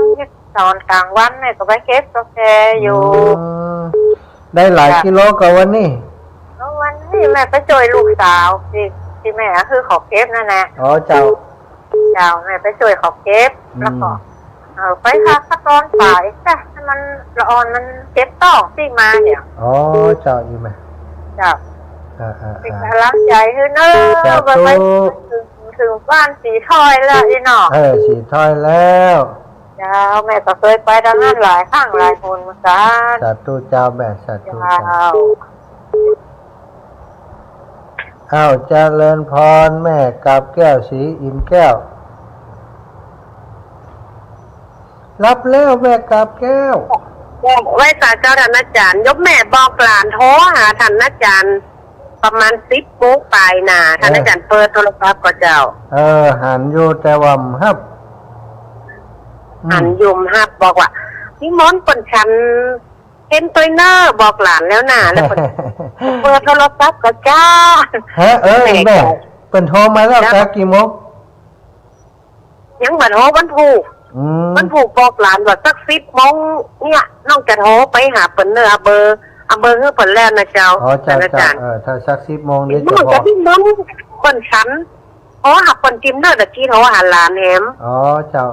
ตอนกลางวันแม่ก็ไปเก็บกาแฟอยู่ ได้หลายกิโลกว่าวันนี้ แล้ววันนี้แม่ไปช่วยลูกสาวที่แม่คือขอเก็บนั่นแหละ อ๋อเจ้า แม่ไปช่วยขอเก็บแล้วก็ไปค่ะขั้นตอนสายจ้ะให้มันละออนมันเก็บต้องที่มาเนี่ย อ๋อเจ้าอีแม่ จ้ะ เป็นกำลังใจคือเนอะไปถึงบ้านสีทอยแล้วอีหนอ สีถ้อยแล้ว เจ้าแม่ก็เคยไปดังนั้นหลายครั้งหลายคนเหมือนกัน สาธุเจ้าแม่สาธุ เจ้า เจ้าเจริญพรแม่กับแก้วสีอิ่มแก้ว รับแล้วแม่กับแก้ว ไว้ตาเจ้าท่านอาจารย์ยกแม่บอกหลานโทรหาท่านอาจารย์ประมาณ10 โมงไปน่ะท่านอาจารย์เปิดโทรศัพท์ก็เจ้า หันอยู่แต่ว่าฮับ หันยุมฮับบอกว่าพี่มอนปนฉันเห็นตัวเนอร์บอกหลานแล้วน่ะแล้วเปิดโทรศัพท์ก็จ้า แม่เป็นโทรมาแล้วแต่กี่โมง ยังเหมือนโทรวันผูกบอกหลานว่าสัก10 โมงเนี่ยน้องจะโทรไปหาเปิ้นเนอร์เบอร์คือเปิ้นแล้วนะเจ้า จ้าถ้าสัก10 โมงนี้จะ มัน บอ จะ ก พี่น้องเปิ้นฉันหักเปิ้นจิมเนอร์ตะกี้โทรหาหลานแหม เจ้า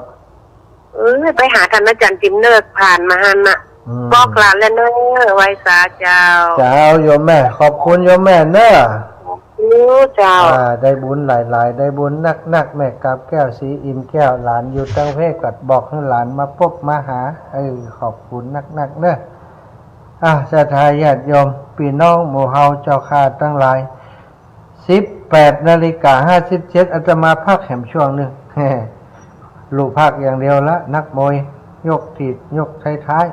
ไปหาท่านอาจารย์จิมเนอร์ผ่านมาหันน่ะบอกหลานแล้วเนอไว้สาเจ้า เจ้าโยมแม่ขอบคุณโยมแม่เนอะ เจ้า ได้บุญหลายๆได้บุญนักแม่กับแก้วสีอิ่มแก้วหลานอยู่ตั้งเพศกัดบอกให้หลานมาพบมาหาขอบคุณนักเนอะศรัทธาญาติโยมพี่น้องหมู่เฮาเจ้าข้าทั้งหลาย18:57อาตมาพักแหมช่วงหนึ่งลูกพักอย่างเดียวละนักมวยยกถีบยกท้าย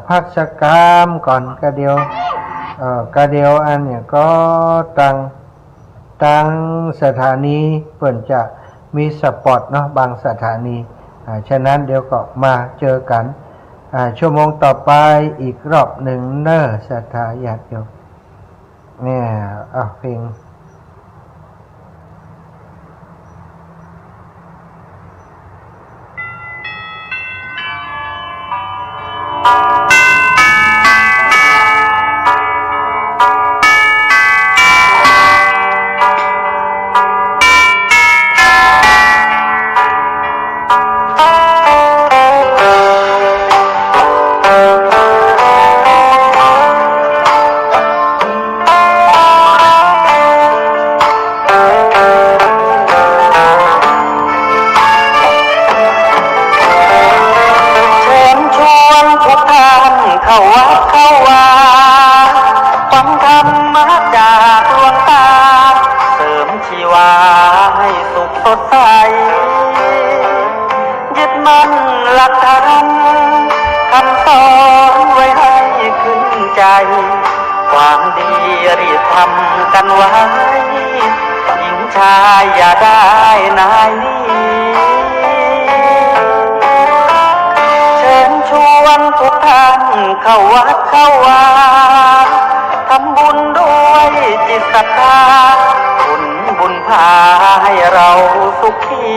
พักสักกามก่อนกระเดียวอันเนี่ยก็ตั้งสถานีเปิ่นจะมีสปอตเนาะบางสถานีฉะนั้นเดี๋ยวก็มาเจอกันชั่วโมงต่อไปอีกรอบหนึ่งเนอศรัทธาญาติโยมเนี่ยเพลง มั่นหลักธรรมคำสอนไว้ให้ขึ้นใจ ความดีรีบทำกันไว้หญิงชายอย่าได้นายนี้เชิญชวนทุกท่านเข้าวัดเข้าวาทำบุญด้วยจิตศรัทธาบุญพาให้เราสุขี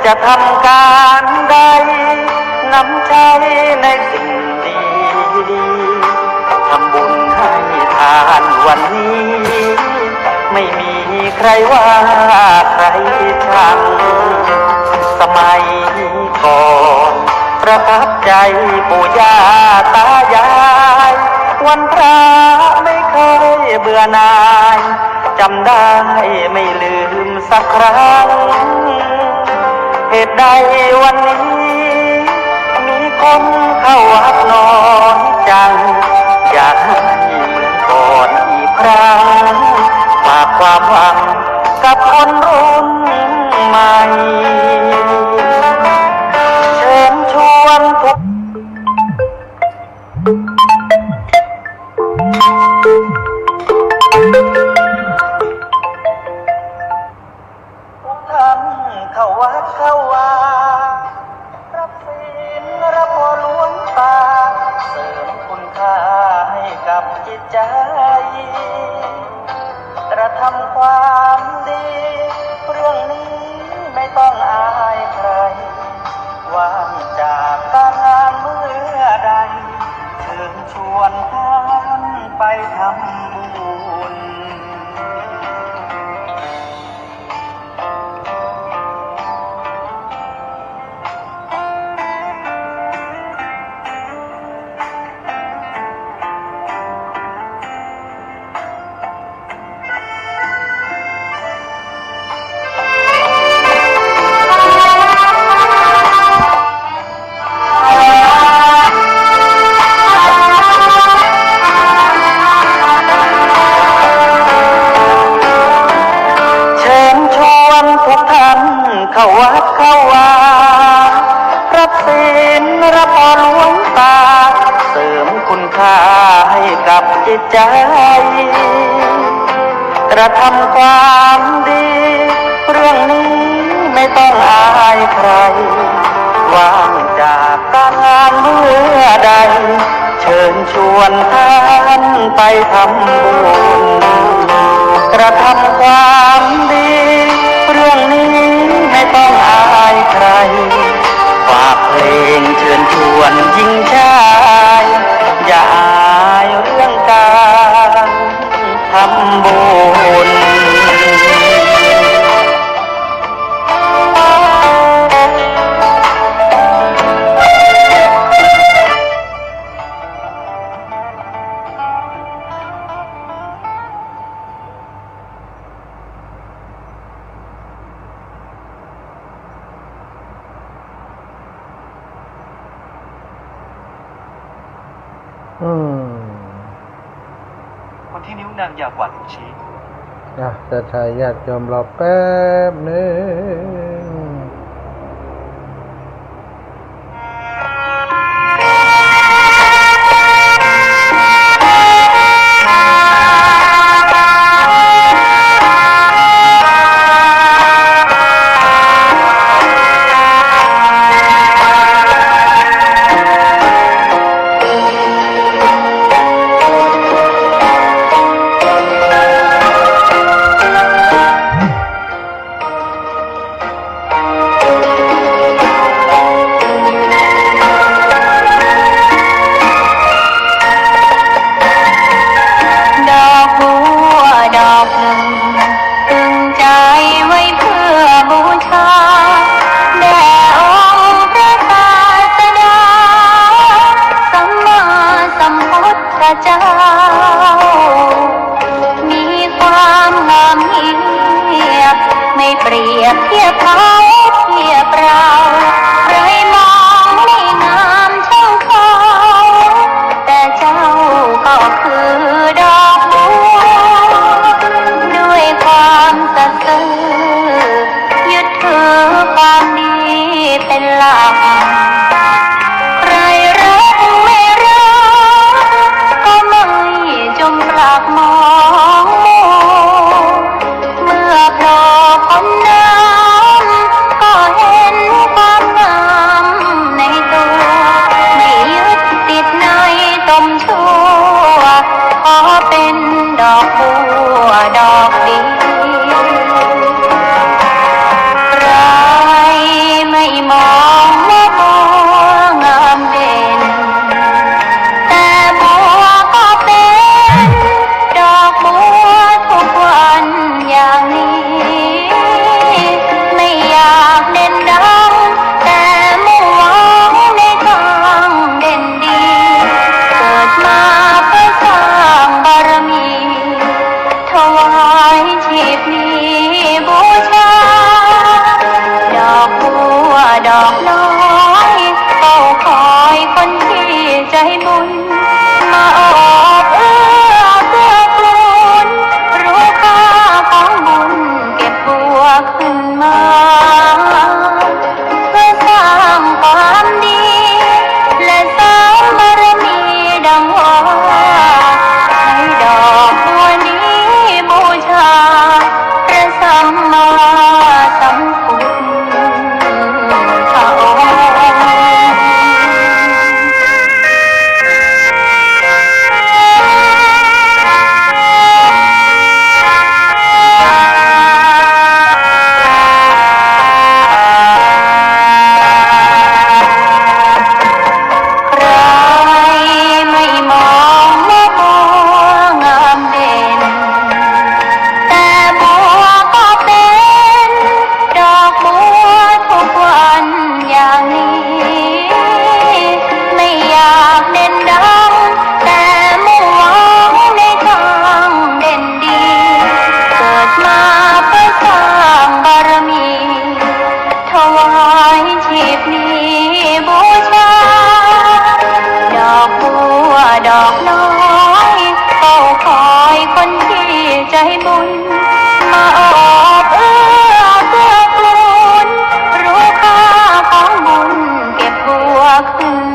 จะทำการใดนำใจในสิ่งดีทำบุญให้ทานวันนี้ไม่มีใครว่าใครชังสมัยก่อนประทับใจปู่ย่าตายายวันพระไม่เคยเบื่อหน่ายจำได้ไม่ลืมสักครั้งเหตุใดวันนี้มีคนเข้าวัดน้อยจังอยากให้ก่อนอีกครั้งฝากความหวังกับคนรุ่นใหม่เชิญชวนทุกท่านเข้าวัดเข้าวารับศีลรับพรหลวงตาเสริมคุณค่าให้กับจิตใจกระทำความดีเรื่องนี้ไม่ต้องอายใครว่างจากการงานเมื่อใดเชิญชวนท่านไปทำบุญเข้าวัดเข้าวารับศีลรับพรหลวงตาเสริมคุณค่าให้กับจิตใจกระทำความดีเรื่องนี้ไม่ต้องอายใครว่างจากการงานเมื่อใดเชิญชวนท่านไปทำบุญกระทำความดีเรื่องนี้ไม่ต้องอายใครฝากเพลงเชิญชวนหญิงชายอย่าอายเรื่องการทำบุญ คนที่นิ้วนางยาวกว่านิ้วชี้ จะถ่ายญาติโยมรอแป๊บหนึ่ง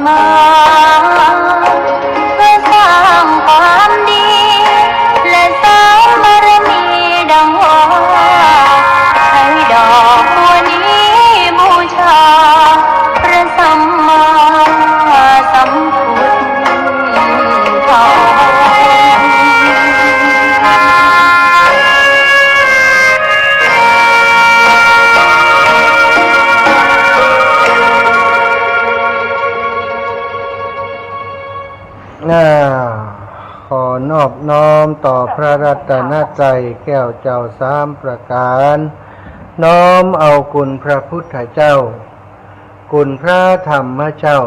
มาเพื่อสร้างความดีและสร้างบารมีดังว่าให้ดอกบัวนี้บูชาพระสัมมาสัมพุทธเจ้า ขอนอบน้อมต่อพระรัตนตรัยแก้วเจ้าสามประการ น้อมเอาคุณพระพุทธเจ้า คุณพระธรรมเจ้า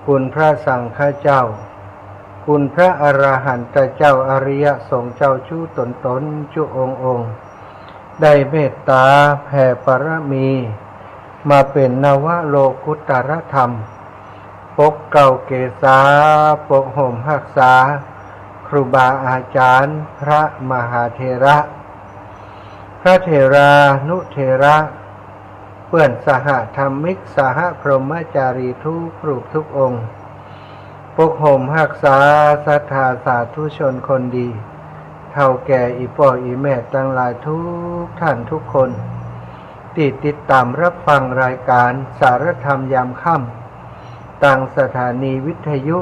คุณพระสังฆเจ้า คุณพระอรหันตเจ้าอริยสงฆ์เจ้าชู้ตนชูองค์ ได้เมตตาแผ่ปรมี มาเป็นนวโลกุตตรธรรมปกเก่าเกษาปกห่มหักษาครูบาอาจารย์พระมหาเถระ พระเถรานุเถระเพื่อนสหธรรมิกสหพรหมจารีทุกรูปทุกองค์ปกห่มหักษาศรัทธาสาธุชนคนดีเท่าแก่อีพ่ออีแม่ทั้งหลายทุกท่านทุกคนที่ติดตามรับฟังรายการสารธรรมยามค่ำทางสถานีวิทยุ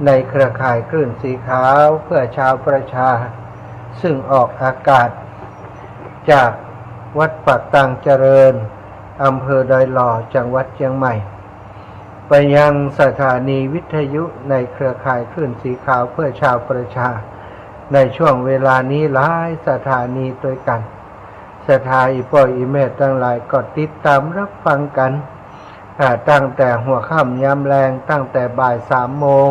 ในเครือข่ายคลื่นสีขาวเพื่อชาวประชาซึ่งออกอากาศจากวัดปักตังเจริญอำเภอดอยหล่อจังหวัดเชียงใหม่ไปยังสถานีวิทยุในเครือข่ายคลื่นสีขาวเพื่อชาวประชาในช่วงเวลานี้หลายสถานีด้วยกันสถาอีพ่ออีแม่ทั้งหลายก็ติดตามรับฟังกันตั้งแต่หัวค่ำยามแรงตั้งแต่บ่าย3 โมง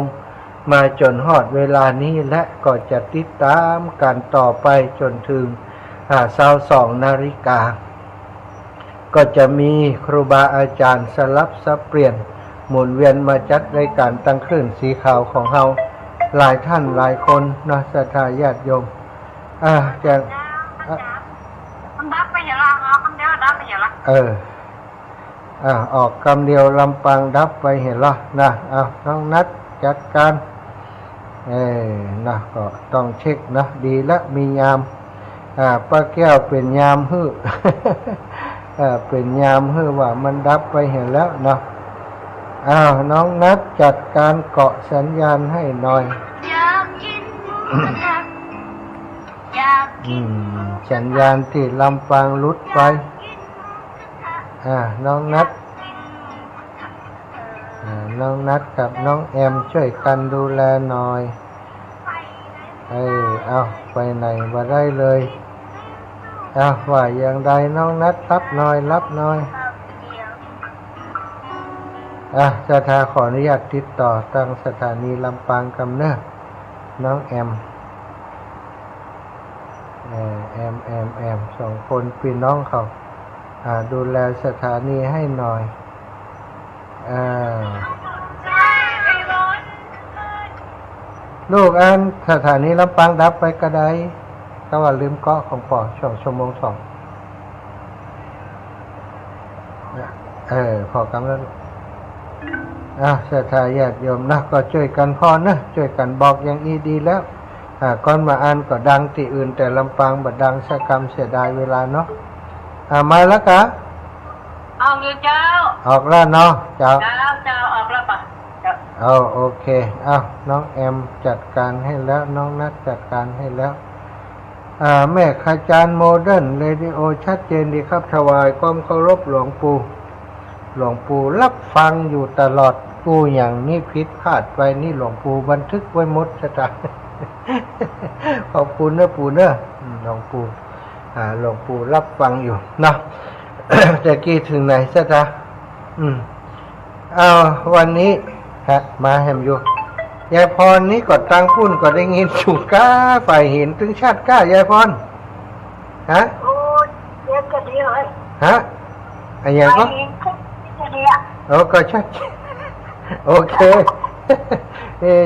มาจนฮอดเวลานี้และก็จะติดตามกันต่อไปจนถึง22 นาฬิกาก็จะมีครูบาอาจารย์สลับสับเปลี่ยนหมุนเวียนมาจัดรายการตั้งคลื่นสีขาวของเราหลายท่านหลายคนนะศรัทธาญาติโยมจะมันดับไปอย่างละคำเดียวดับไปอย่างละออกคำเดียวลำปางดับไปเห็นหรอนะน้องนัดจัดการนะก็ต้องเช็คนะดีและมียามป้าแก้วเป็นยามฮื้อ เป็นยามฮื้อว่ามันดับไปเห็นแล้วเนาะน้องนัดจัดการเกาะสัญญาณให้หน่อยสัญญาณที่ลำปางหลุดไปน้องนัดกับน้องแอมช่วยกันดูแลหน่อยเอาไปไหนมาได้เลยว่าอย่างใดน้องนัดรับหน่อยสถาขออนุญาตติดต่อตั้งสถานีลำปางกำเนิดน้องแอมสองคนพี่น้องเขาดูแลสถานีให้หน่อยลูกสถานีลำปางดับไปกระไดก็ว่าลืมเกาะของพ่อชั่วโมง 2พอกำแล้วศรัทธาญาติโยมนะก็ช่วยกันพ่อนะช่วยกันบอกอย่างอีดีแล้วก่อนมาก็ดังที่อื่นแต่ลำปางบัดดังสักกรรมเสียดายเวลาเนาะมาแล้วกะออกอยู่เจ้าออกแล้วเนาะเจ้าออกแล้วปะโอเคน้องแอมจัดการให้แล้วน้องนัดจัดการให้แล้วแม่ขจารย์โมเดิร์นเรดิโอชัดเจนดีครับถวายความเคารพหลวงปู่รับฟังอยู่ตลอดปู่อย่างนี้ผิดพลาดไปนี่หลวงปู่บันทึกไว้หมดจ้ะ ขอบคุณนะปู่เนอะหลวงปู่รับฟังอยู่เนาะ จะกี้ถึงไหนซะจ๊ะวันนี้มาแฮมอยู่ยายพรนี้ก็ตังพุ่นก็ได้ยินสุก้าฝ่ายเห็นถึงชาติก้ายายพรโอ้เยอะก็ดีเลยอะไรอย่างก็ก็ชัดโอเค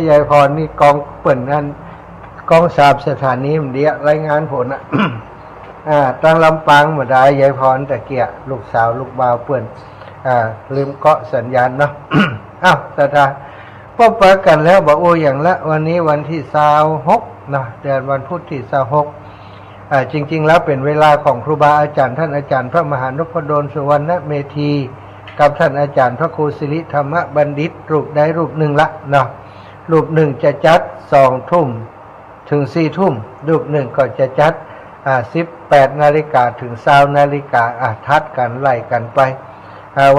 ยายพรนี่กองเปิ่นนั่นกองสาบสถานีมันเดียรายงานผลตั้งลำปางมาได้ยายพรแต่เกียลูกสาวลูกบ่าวเปิ่นลืมเกาะสัญญาณเนาะ อ้าวศรัทธาพบปะกันแล้วบอกโอ้อย่างละวันนี้วันที่26นะเดือนวันพุธที่26จริงๆแล้วเป็นเวลาของครูบาอาจารย์ท่านอาจารย์พระมหานพดลสุวรรณเมธีกับท่านอาจารย์พระครูสิริธรรมบัณฑิตรูปใดรูปหนึ่งละเนาะรูปหนึ่งจะจัด2 ทุ่มถึง4 ทุ่มรูปหนึ่งก็จะจัด18 นาฬิกาถึง20 นาฬิกาทัดกันไล่กันไป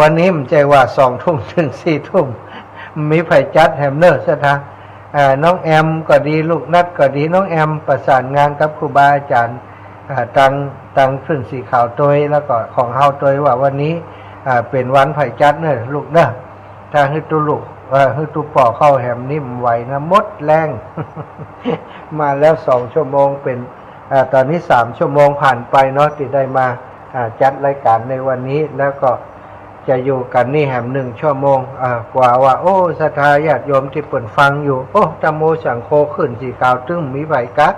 วันนี้มันใจว่า2 ทุ่มถึง4 ทุ่มมีไผจัดแฮมเนอร์ซะทะน้องแอมก็ดีลูกนัดก็ดีน้องแอมประสานงานกับครูบาอาจารย์ตังขึ้นสีขาวตัวแล้วก็ของเฮาตัวว่าวันนี้เป็นวันไผจัดเนอะลูกเนอะถ้าให้ตุลูกให้ตุป่อเข้าแฮมนิ่มไหวนะมดแรง มาแล้ว2 ชั่วโมงเป็นตอนนี้3 ชั่วโมงผ่านไปเนาะที่ได้มาจัดรายการในวันนี้แล้วก็จะอยู่กันนี่แหม1 ชั่วโมงกว่าว่าโอ้ศรัทธาญาติโยมที่เปิดฟังอยู่โอ้ตะโมสังโฆขึ้นสีขาวตึ้งมีไผกัก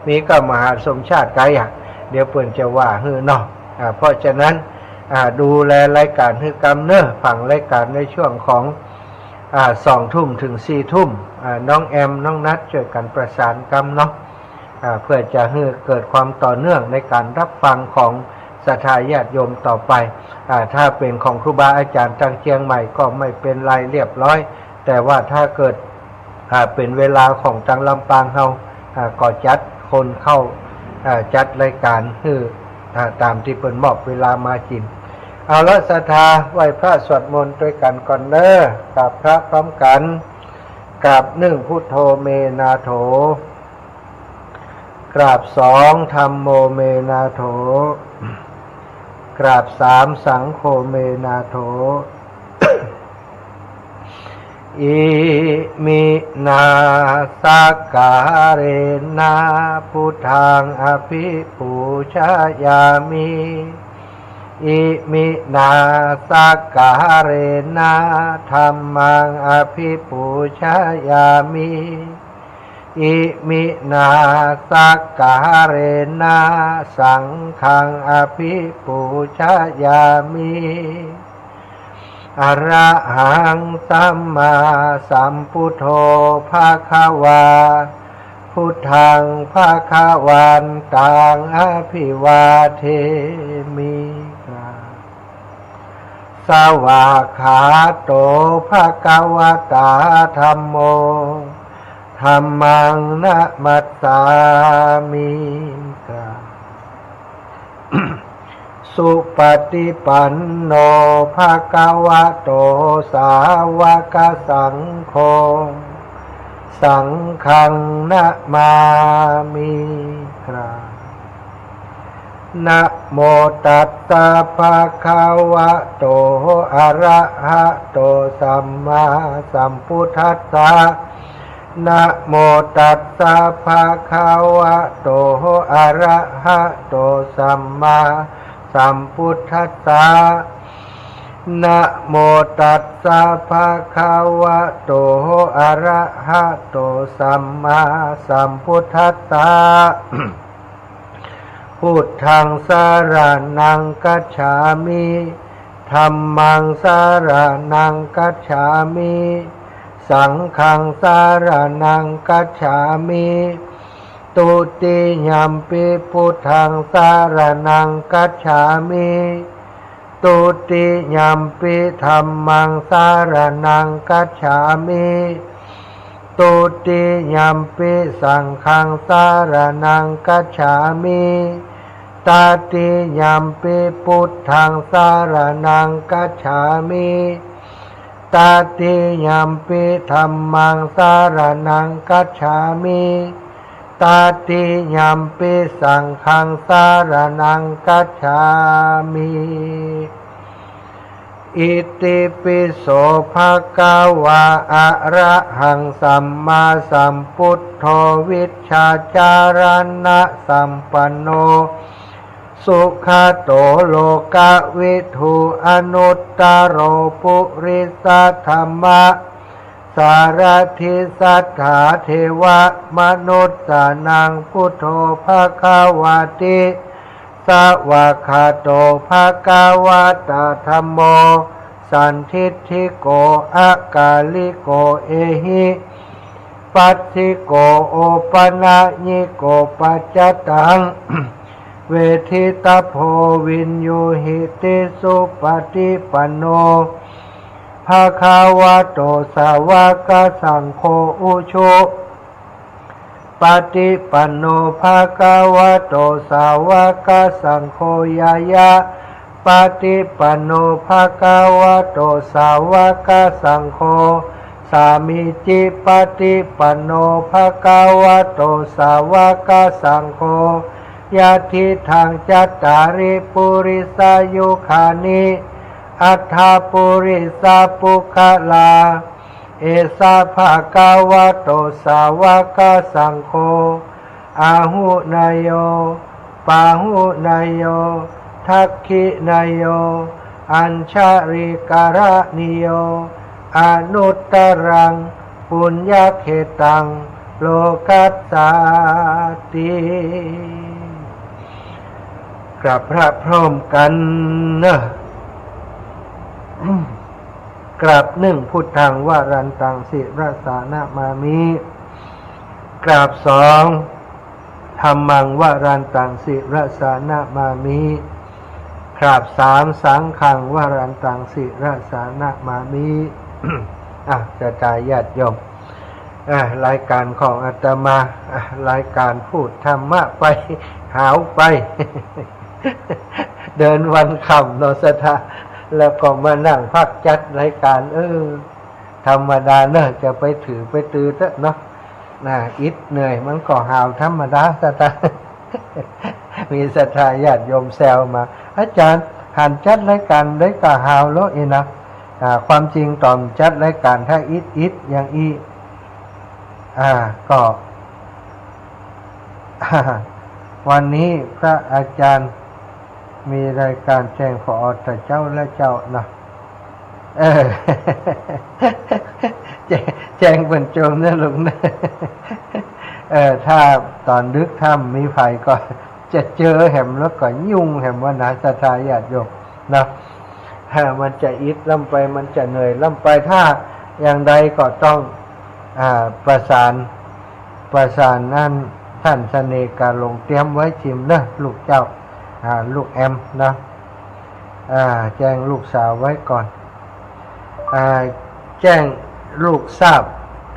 มีก็มหาสมชาติไกเดี๋ยวเปิ่นจะว่าฮือเนาะเพราะฉะนั้นดูแลรายการฮือกำเนอฟังรายการในช่วงของ2 ทุ่มถึง4 ทุ่มน้องแอมน้องนัดช่วยกันประสานกำเนาะเพื่อจะให้เกิดความต่อเนื่องในการรับฟังของศรัทธาญาติโยมต่อไปถ้าเป็นของครูบาอาจารย์ทางเชียงใหม่ก็ไม่เป็นไรเรียบร้อยแต่ว่าถ้าเกิดเป็นเวลาของทางลำปางเฮาก็จัดคนเข้าจัดรายการคือตามที่เปิ้นมอบเวลามากินเอาละศรัทธาไหว้พระสวดมนต์ด้วยกันก่อนเด้อกราบพระพร้อมกันกราบ1พุทโธเมนาโถกราบ2ธัมโมเมนาโถกราบ3สังโฆเมนาโถ อิมินาสการเรนะพุทธังอภิปูชยามิอิมินาสการเรนะธัมมังอภิปูชยามิอิมินาสการเรนะสังฆังอภิปูชยามิอระหังสัมมาสัมพุทโธภะคะวาพุทธังภะคะวันตังอภิวาเทมิสวากขาโตภะคะวะตาธัมโมธัมมังนะมัสสามิสุปฏิปันโนภะคะวะโตสาวกสังโฆสังฆังนะมามินะโมตัสสะภะคะวะโตอะระหะโตสัมมาสัมพุทธัสสะนะโมตัสสะภะคะวะโตอะระหะโตสัมมาสัมพุทธัสสะนะโมตัสสะภะคะวะโตอะระหะโตสัมมาสัมพุทธัสสะพุทธังสรณังคัจฉามิธัมมังสรณังคัจฉามิสังฆังสรณังคัจฉามิตุติยัมปิพุทธังสรณังคัจฉามิตุติยัมปิธัมมังสรณังคัจฉามิตุติยัมปิสังฆังสรณังคัจฉามิตติยัมปิพุทธังสรณังคัจฉามิตติยัมปิธัมมังสรณังคัจฉามิตติยัมปิสังฆังสรณังคัจฉามิอิติปิโสภะคะวะอะระหังสัมมาสัมพุทโธวิชชาจารณะสัมปันโนสุขโตโลกวิทูอนุตตโรปุริสธรรมะสารทิสัทธาเทวมนุษย์สานังพุทโธภะคะวะติสวากขาโตภะคะวะตาธัมโม สันทิฏฐิโกอากาลิโกเอหิปัสสิโกโอปนะญิโกปัจจตัง เวทิตาโพวินโยหิติสุปฏิปันโนภะคะวะโตสาวกสังโฆอุชุปฏิปันโนภะคะวะโตสาวกสังโฆยายะปฏิปันโนภะคะวะโตสาวกสังโฆสามิจิปฏิปันโนภะคะวะโตสาวกสังโฆยะทิทางจัตตาริปุริสายุคานิอัฏฐปุริสาปุคลาเอสาภะคะวะโตสาวกสังโฆอาหุนายโยปาหุนายโยทักขินายโยอัญชาริการะนิโยอนุตตรังปุญญเขตังโลกัสสาติกราบพระพร้อมกันนะกราบหนึ่งพุทธังวารันตังสิรสานะมามิกราบสองธัมมังวารันตังสิรสานะมามิกราบสามสังฆังวารันตังสิรสานะมามิ จะตายญาติโยมรายการของอาตมารายการพูดธรรมะไปหาวไป เดินวันค่ำโนสถาแล้วก็มานั่งพักจัดรายการธรรมดาเนอะจะไปถือไปตือซะเนาะอิดเหนื่อยมันก็หาวธรรมดาสถา มีศรัทธาญาติโยมแซวมาอาจารย์หันจัดรายการได้กะหาวแล้วเองนะความจริงตอนจัดรายการถ้าอิดอย่างก็ วันนี้พระอาจารย์มีรายการแจ้งขอแต่เจ้าและเจ้านะแจ้งบรรจงนะลุงนะถ้าตอนดึกถ้ามีไฟก็จะเจอแหมแล้วก็ยุ่งแหมว่านาศรัทธาญาติโยมนะมันจะอิดล่ำไปมันจะเหนื่อยล่ำไปถ้าอย่างใดก็ต้องประสานนั่นท่านเสน่ห์การลงเตรียมไว้ชิมนะลูกเจ้าลูกแอมนะแจ้งลูกสาวไว้ก่อนแจ้งลูกทราบ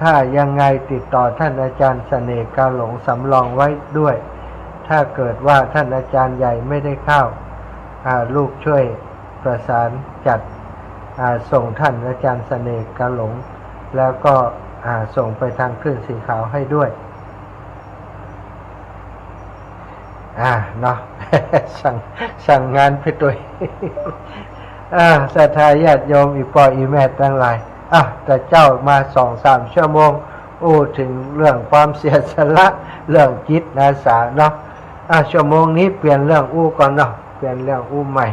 ถ้ายังไงติดต่อท่านอาจารย์เสน่ห์การหลงสำรองไว้ด้วยถ้าเกิดว่าท่านอาจารย์ใหญ่ไม่ได้เข้าลูกช่วยประสานจัดส่งท่านอาจารย์เสน่ห์การหลงแล้วก็ส่งไปทางคลื่นสีขาวให้ด้วยเนาะ สั่งงานไปตัว ศรัทธาญาติโยมอีปออีแม่ทั้งหลายแต่เจ้ามา 2-3 ชั่วโมงถึงเรื่องความเสียสละเรื่องจิตอาสาเนาะชั่วโมงนี้เปลี่ยนเรื่องก่อนเนาะเปลี่ยนเรื่องใหม่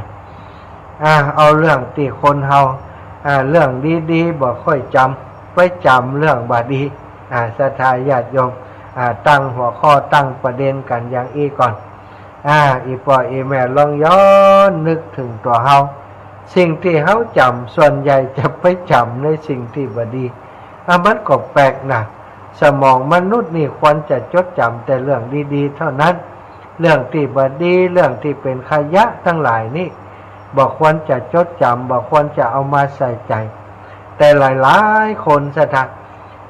เอาเรื่องที่คนเฮาเรื่องดีๆบ่ค่อยจำไปจำเรื่องบาดีศรัทธาญาติโยมตั้งหัวข้อตั้งประเด็นกันอย่างก่อนอีปออีแม่ลองย้อนนึกถึงตัวเฮาสิ่งที่เฮาจำส่วนใหญ่จะไปจำในสิ่งที่บดีมันก็แปลกนะสมองมนุษย์นี่ควรจะจดจำแต่เรื่องดีๆเท่านั้นเรื่องที่บดีเรื่องที่เป็นขยะทั้งหลายนี่บอกควรจะจดจำบอกควรจะเอามาใส่ใจแต่หลายๆคนสถาน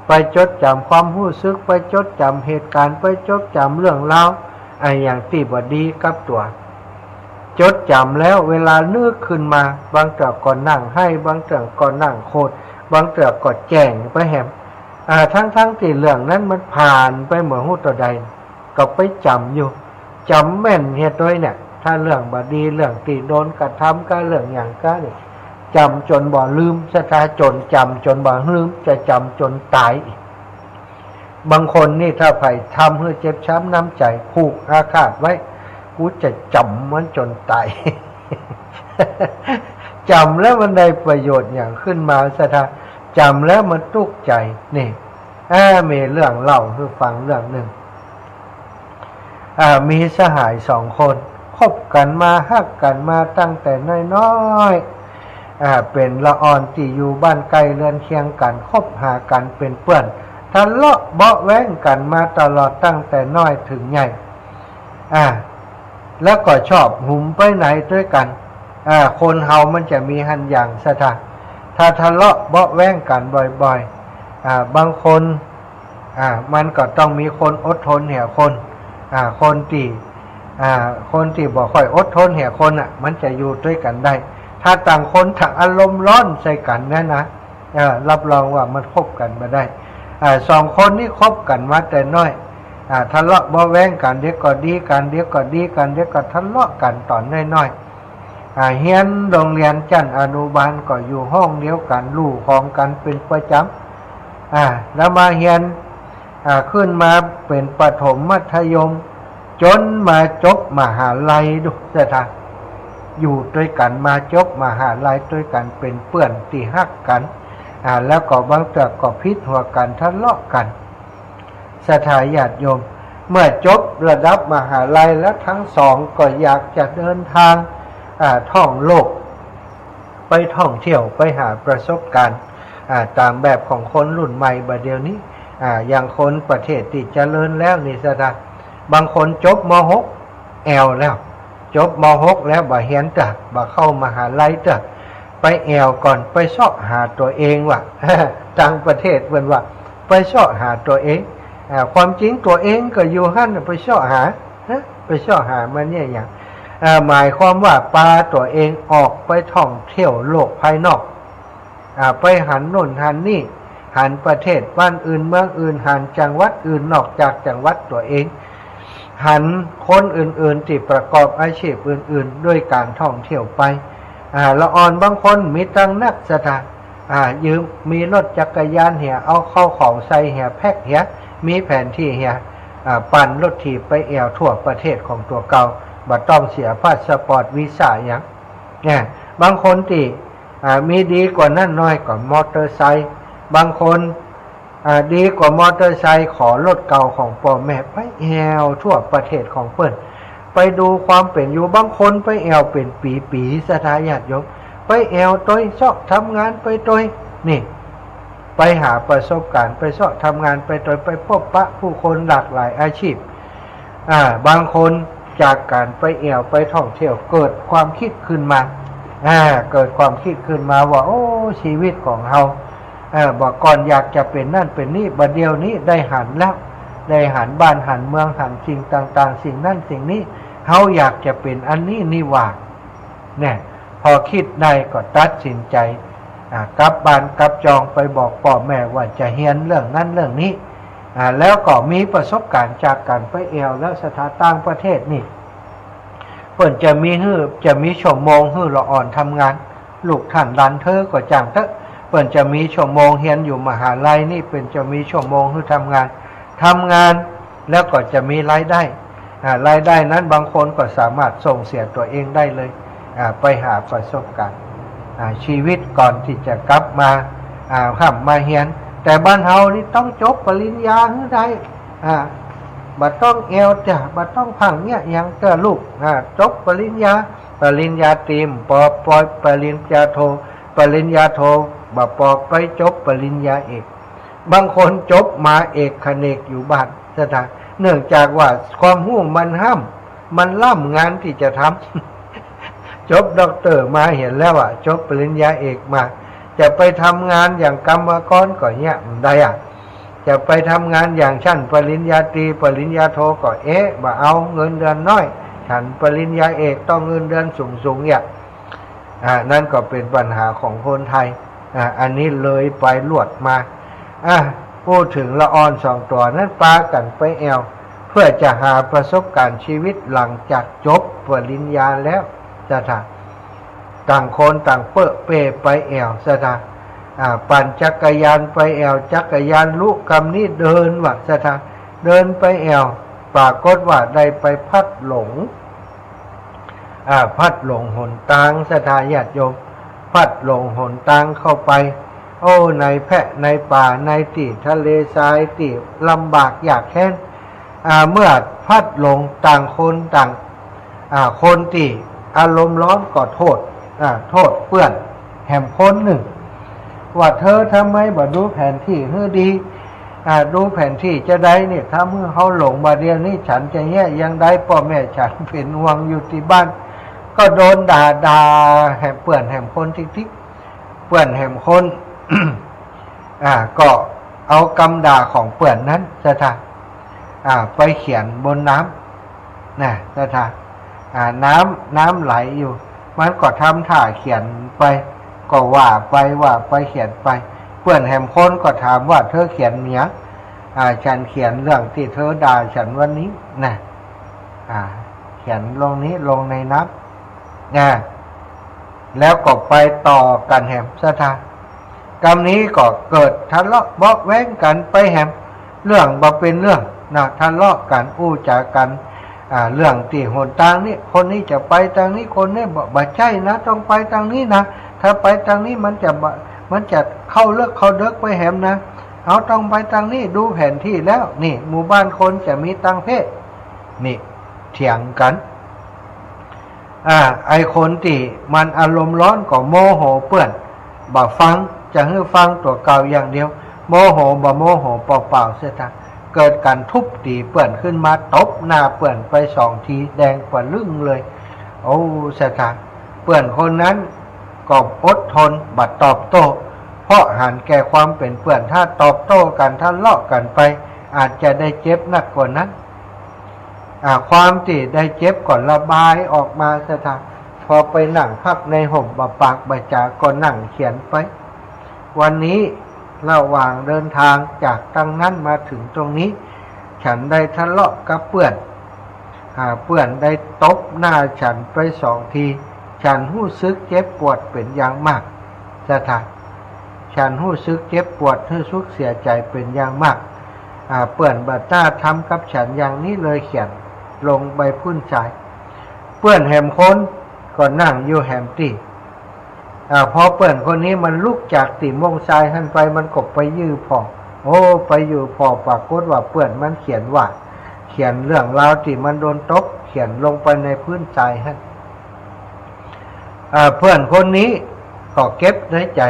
ไปจดจำความรู้สึกไปจดจำเหตุการณ์ไปจดจำเรื่องราวอย่างที่บดีกับตัวจดจำแล้วเวลานึกขึ้นมาบางเตือกก็นั่งให้บางเตือกก็นั่งโคตรบางเตือกก็แจ้งไปแหมทั้งที่เรื่องนั้นมันผ่านไปเหมือนหูตัวใดก็ไปจำอยู่จำแม่นเหตุด้วยเนี่ยถ้าเรื่องบดีเรื่องที่โดนกระทำก็เรื่องอย่างก็เนี่ยจำจนบ่ลืมสถาจนจำจนบ่ลืมจะจำจนตายบางคนนี่ถ้าไผ่ทำให้เจ็บช้ำน้ำใจผูกอาฆาตไว้กูจะจำมันจนตาย จำแล้วมันได้ประโยชน์อย่างขึ้นมาสถาจำแล้วมันตุกใจนี่มีเรื่องเล่าให้ฟังเรื่องหนึ่งมีสหาย2 คนคบกันมาฮักกันมาตั้งแต่น้อย เป็นละอ่อนที่อยู่บ้านไกลเรือนเคียงกันคบหากันเป็นเพื่อนทะเลาะเบาะแว้งกันมาตลอดตั้งแต่น้อยถึงใหญ่แล้วก็ชอบหุมไปไหนด้วยกันคนเฮามันจะมีหันอย่างสถานถ้าทะเลาะเบาะแว้งกันบ่อยๆบางคนมันก็ต้องมีคนอดทนเหี่ยคนคนที่บอกค่อยอดทนเหี่ยคนมันจะอยู่ด้วยกันได้ถ้าต่างคนถังอารมณ์ร้อนใส่กันนะรับรองว่ามันคบกันมาได้สองคนนี่คบกันมาแต่น้อยทะเลาะเบาะแว้งกันเดี๋ยวก็ดีกันเดี๋ยวก็ดีกันเดี๋ยวก็ทะเลาะกันตอนน้อยๆเฮียนโรงเรียนชั้นอนุบาลก็อยู่ห้องเดียวกันลู่ของกันเป็นประจำแล้วมาเฮียนขึ้นมาเป็นประถมมัธยมจนมาจบมหาลัยดูสถานอยู่ด้วยกันมาจบมหาลัยด้วยกันเป็นเพื่อนที่ฮักกันแล้วก็บางทีก็พิษหัวกันทะเลาะกันสถาญาติโยมเมื่อจบระดับมหาลัยแล้วทั้งสองก็อยากจะเดินทางท่องโลกไปท่องเที่ยวไปหาประสบการณ์ตามแบบของคนรุ่นใหม่บัดเดี๋ยวนี้อย่างคนประเทศที่เจริญแล้วนี่สถานบางคนจบม.6 แอลแล้วจบม.6 แล้วบ่เฮียนจ้ะบ่เข้ามหาลัยจ้ะไปแอลก่อนไปเสาะหาตัวเองว่ะ ต่างประเทศเพิ่นว่าไปเสาะหาตัวเองความจริงตัวเองก็อยู่หั่นไปเสาะหาไปเสาะหามันเนี่ยอย่างหมายความว่าปาตัวเองออกไปท่องเที่ยวโลกภายนอกไปหันโน่นหันนี่หันประเทศบ้านอื่นเมืองอื่นหันจังหวัดอื่นนอกจากจังหวัดตัวเองหันคนอื่นๆที่ประกอบอาชีพอื่นๆด้วยการท่องเที่ยวไปละอ่อนบางคนมีตังนักสถานยืมมีรถจักรยานเหี่ยเอาเข้าของใส่เหี่ยแพ็คเหี่ยมีแผนที่เหี่ยปั่นรถถีบไปแอวทั่วประเทศของตัวเก่าบ่ต้องเสียพาสปอร์ตวีซ่าอย่างเนี่ยบางคนที่มีดีกว่านั้นน้อยกว่ามอเตอร์ไซค์บางคนดีกว่ามอเตอร์ไซค์ขอรถเก่าของพ่อแม่ไปแอวทั่วประเทศของเพิ่นไปดูความเป็นอยู่บางคนไปแอวเป็นปีๆสถาญาติโยมไปแอวต้อยชอบทำงานไปต้อยนี่ไปหาประสบการณ์ไปชอบทำงานไปต้อยไปพบปะผู้คนหลากหลายอาชีพบางคนจากการไปแอวไปท่องเที่ยวเกิดความคิดขึ้นมาเกิดความคิดขึ้นมาว่าโอ้ชีวิตของเฮาบอกก่อนอยากจะเป็นนั่นเป็นนี่บัดเดียวนี้ได้หันแล้วได้หันบ้านหันเมืองหันสิ่งต่างๆสิ่งนั่นสิ่งนี้เฮาอยากจะเป็นอันนี้นี่ว่าเนี่ยพอคิดได้ก็ตัดสินใจกลับบ้านกลับจองไปบอกพ่อแม่ว่าจะเฮียนเรื่องนั้นเรื่องนี้แล้วก็มีประสบการณ์จากการไปแอวแล้วสถานต่างประเทศนี่เพิ่นจะมีชั่วโมงฮื้อละอ่อนทำงานลูกท่านหลานเธอก็จ้างเถอะเพิ่นจะมีชั่วโมงเฮียนอยู่มหาลัยนี่เป็นจะมีชั่วโมงฮื้อทำงานแล้วก็จะมีรายได้นั้นบางคนก็สามารถส่งเสียตัวเองได้เลยไปหาประสบการณ์ชีวิตก่อนที่จะกลับมามาเฮียนแต่บ้านเฮานี่ต้องจบปริญญาให้ได้บัดต้องเอวจ้ะบัดต้องพังเนี่ยยังเตอลูกจบปริญญาตรีปปริญญาโทบ่ปอไปจบปริญญาเอกบางคนจบมาเอกคเนกอยู่บ้านสถานเนื่องจากว่าความรู้มันล่ำงานที่จะทำจบด็อกเตอร์มาเห็นแล้วจบปริญญาเอกมาจะไปทำงานอย่างกรรมกรก็เนี่ยได้จะไปทำงานอย่างชั้นปริญญาตรีปริญญาโทก็บ่เอาเงินเดือนน้อยชั้นปริญญาเอกต้องเงินเดือนสูงเนี่ยนั่นก็เป็นปัญหาของคนไทยอันนี้เลยไปลวดมาพูดถึงละอ่อนสองตัวนั้นปากันไปแอวเพื่อจะหาประสบการณ์ชีวิตหลังจากจบปริญญาแล้วสถานต่างคนต่างเป้ไปแอวสถานปั่นจักรยานไปแอวจักรยานลุกำนี้เดินว่ะสถานเดินไปแอวปรากฏว่าได้ไปพัดหลงหนทางสถานญาติโยมพัดหลงหนทางเข้าไปโอ้ในแพะในป่าในที่ทะเลทรายที่ลำบากยากแค้นเมื่อพัดหลงต่างคนต่างคนที่อารมณ์ร้อนก็โทษเปื้อนแ แหมคนหนึ่งว่าเธอทำไมบ่ดูแผนที่ให้ดีดูแผนที่จะได้เนี่ยถ้าเมื่อเขาหลงมาเดียวนี้ฉันจะแย่ยังได้พ่อแม่ฉันเป็นห่วงอยู่ที่บ้านก็โดนด่าแหมเปื่อนแหมคนทิกๆเปื่อนแหมคน ก็เอาคำด่าของเปื่อนนั้นจะทาไปเขียนบนน้ำนะจะทาน้ำไหลอยู่มันก็ทำท่าเขียนไปก็ว่าไปเขียนไปเพื่อนแหมคนก็ถามว่าเธอเขียนเนี้ยฉันเขียนเรื่องที่เธอด่าฉันวันนี้นะเขียนลงนี้ลงในน้ำนะแล้วก็ไปต่อกันแหมสถากรรมนี้ก็เกิดทะเลาะเบาะแว้งกันไปแหมเรื่องบ่เป็นเรื่องนะทะเลาะกันอู้จากันเรื่องที่หนทางนี้คนนี้จะไปทางนี้คนนี้บ่ใช่นะต้องไปทางนี้นะถ้าไปทางนี้มันจะเข้าเลิกไปแหมนะเอาต้องไปทางนี้ดูแผนที่แล้วนี่หมู่บ้านคนจะมีตังเพศนี่เถียงกันไอคนที่มันอารมณ์ร้อนก็โมโหเปื่อนบ่ฟังจะให้ฟังตัวเก่าอย่างเดียวโมโหบ่โมโหเปล่าๆเสียทีเกิดการทุบตีเปื่อนขึ้นมาตบหน้าเปื่อนไป2 ทีแดงกว่าลึ่งเลยโอ้เสียทีเปื่อนคนนั้นก็อดทนบัดตอบโต้เพราะหันแก่ความเป็นเปื่อนถ้าตอบโต้กันถ้าเลาะกันไปอาจจะได้เจ็บหนักกว่านั้นความที่ได้เจ็บก่อนระบายออกมาเสียทีพอไปนั่งพักในห่มบะปากบะจาก็นั่งเขียนไปวันนี้ระหว่างเดินทางจากตั้งนั้นมาถึงตรงนี้ฉันได้ทะเลาะกับเปื่อนเปื่อนได้ตบหน้าฉันไป2 ทีฉันรู้สึกเจ็บปวดเป็นอย่างมากสถานฉันรู้สึกเจ็บปวดรู้สึกเสียใจเป็นอย่างมากเปื่อนบัดหน้าทำกับฉันอย่างนี้เลยเขียนลงใบพื้นทรายเปื่อนแหมคนก็นั่งอยู่แหมตีพอเปื่อนคนนี้มันลุกจากตีมงทรายหันไปมันกบไปยื้อพอไปอยู่พอปรากฏว่าเปื่อนมันเขียนเรื่องราวที่มันโดนตบเขียนลงไปในพื้นทรายฮะเพื่อนคนนี้ก็เก็บในใจ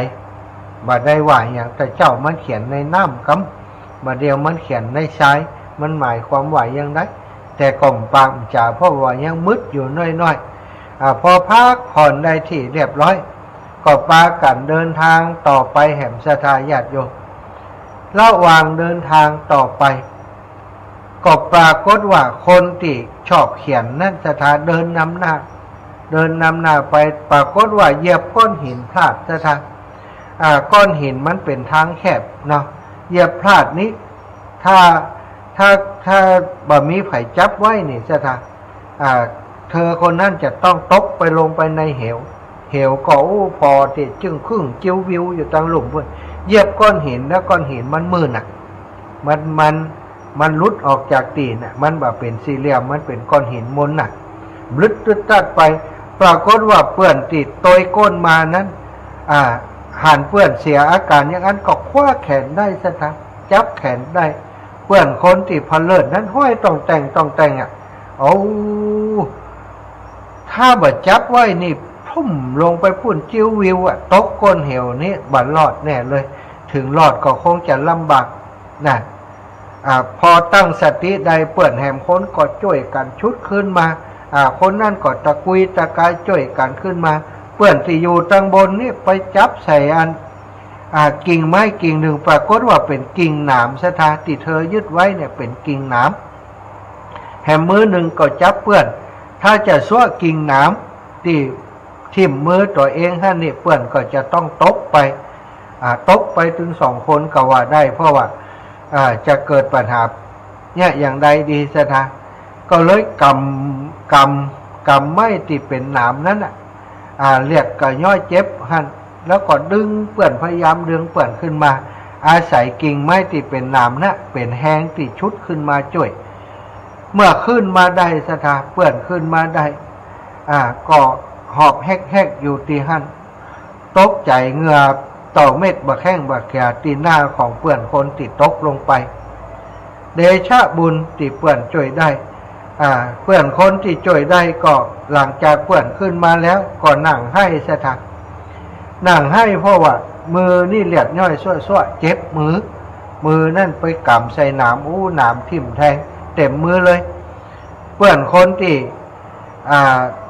บ่ได้ว่าอย่างแต่เจ้ามันเขียนในน้ำครับบ่เดียวมันเขียนในทรายมันหมายความว่าอย่างไรแต่ก่อมปามจ่าเพราะว่ายังมืดอยู่น้อยพอพักผ่อนได้ที่เรียบร้อยก็พากันเดินทางต่อไปแห่มสถาญาติโยมระหว่างเดินทางต่อไปก็ปรากฏว่าคนที่ชอบเขียนนั่นสถาเดินนำหน้าไปปรากฏว่าเหยียบก้อนหินพลาดสถาก้อนหินมันเป็นทางแคบเนาะเหยียบพลาดนี้ถ้าบ่มีไผจับไว้นี่สถาเธอคนนั้นจะต้องตกไปลงไปในเหวก็พอที่จึงครึ่งจิ้ววิวอยู่ตรงหลุมพุ่นเหยียบก้อนหินแล้วก้อนหินมันมืดน่ะมันลุดออกจากตีนน่ะมันแบบเป็นสี่เหลี่ยมมันเป็นก้อนหินมนน่ะลึดตัดไปปรากฏว่าเปื่อนติดโตยก้นมานั้นหันเปื่อนเสียอาการอย่างนั้นก็คว้าแขนได้ซะทันจับแขนได้เปื่อนคนที่พเลิศนั้นห้อยต้องแต่งถ้าบ่จับไว้นี่พุ่มลงไปพุ่นจิ้ววิวตกก้นเหวนี้บัดรอดแน่เลยถึงรอดก็คงจะลำบากนะพอตั้งสติได้เปื่อนแหมคนก็ช่วยกันชุดขึ้นมาคนนั่นก็ตะกุยตะกายช่วยกันขึ้นมาเปื่อนที่อยู่ทางบนนี่ไปจับใส่กิ่งไม้กิ่งหนึ่งปรากฏว่าเป็นกิ่งหนามสถาที่เธอยึดไว้เนี่ยเป็นกิ่งหนามแหมมือหนึ่งก็จับเปื่อนถ้าจะซัวกิ่งหนามที่ทิ่มมือตัวเองท่านนี่เปื่อนก็จะต้องตกไปถึง2 คนก็ว่าได้เพราะว่าจะเกิดปัญหาเนี่ยอย่างใดดีสถาก็เลยกำไม่ที่เป็นหนามนั้นเรียกก็ย่อยเจ็บหันแล้วก็ดึงเปื่อนพยายามดึงเปื่อนขึ้นมาอาศัยกิ่งไม้ที่เป็นหนามนะเป็นแหงที่ชุดขึ้นมาช่วยเมื่อขึ้นมาได้สถาเปื่อนขึ้นมาได้ก็หอบแฮกอยู่ที่หันตกใจเหงื่อต่อเม็ดบะแข้งบะแขตีหน้าของเปื่อนคนติดตกลงไปเดชะบุญที่เปื่อนช่วยได้เปื่อนคนที่ช่วยได้ก็หลังจากเปื่อนขึ้นมาแล้วก็นั่งให้สถาน นั่งให้เพราะว่ามือนี่เลียดย่อยซ้วยๆเจ็บมือนั่นไปกำใส่หนามหนามทิ่มแทงเต็มมือเลยเปื้อนคนที่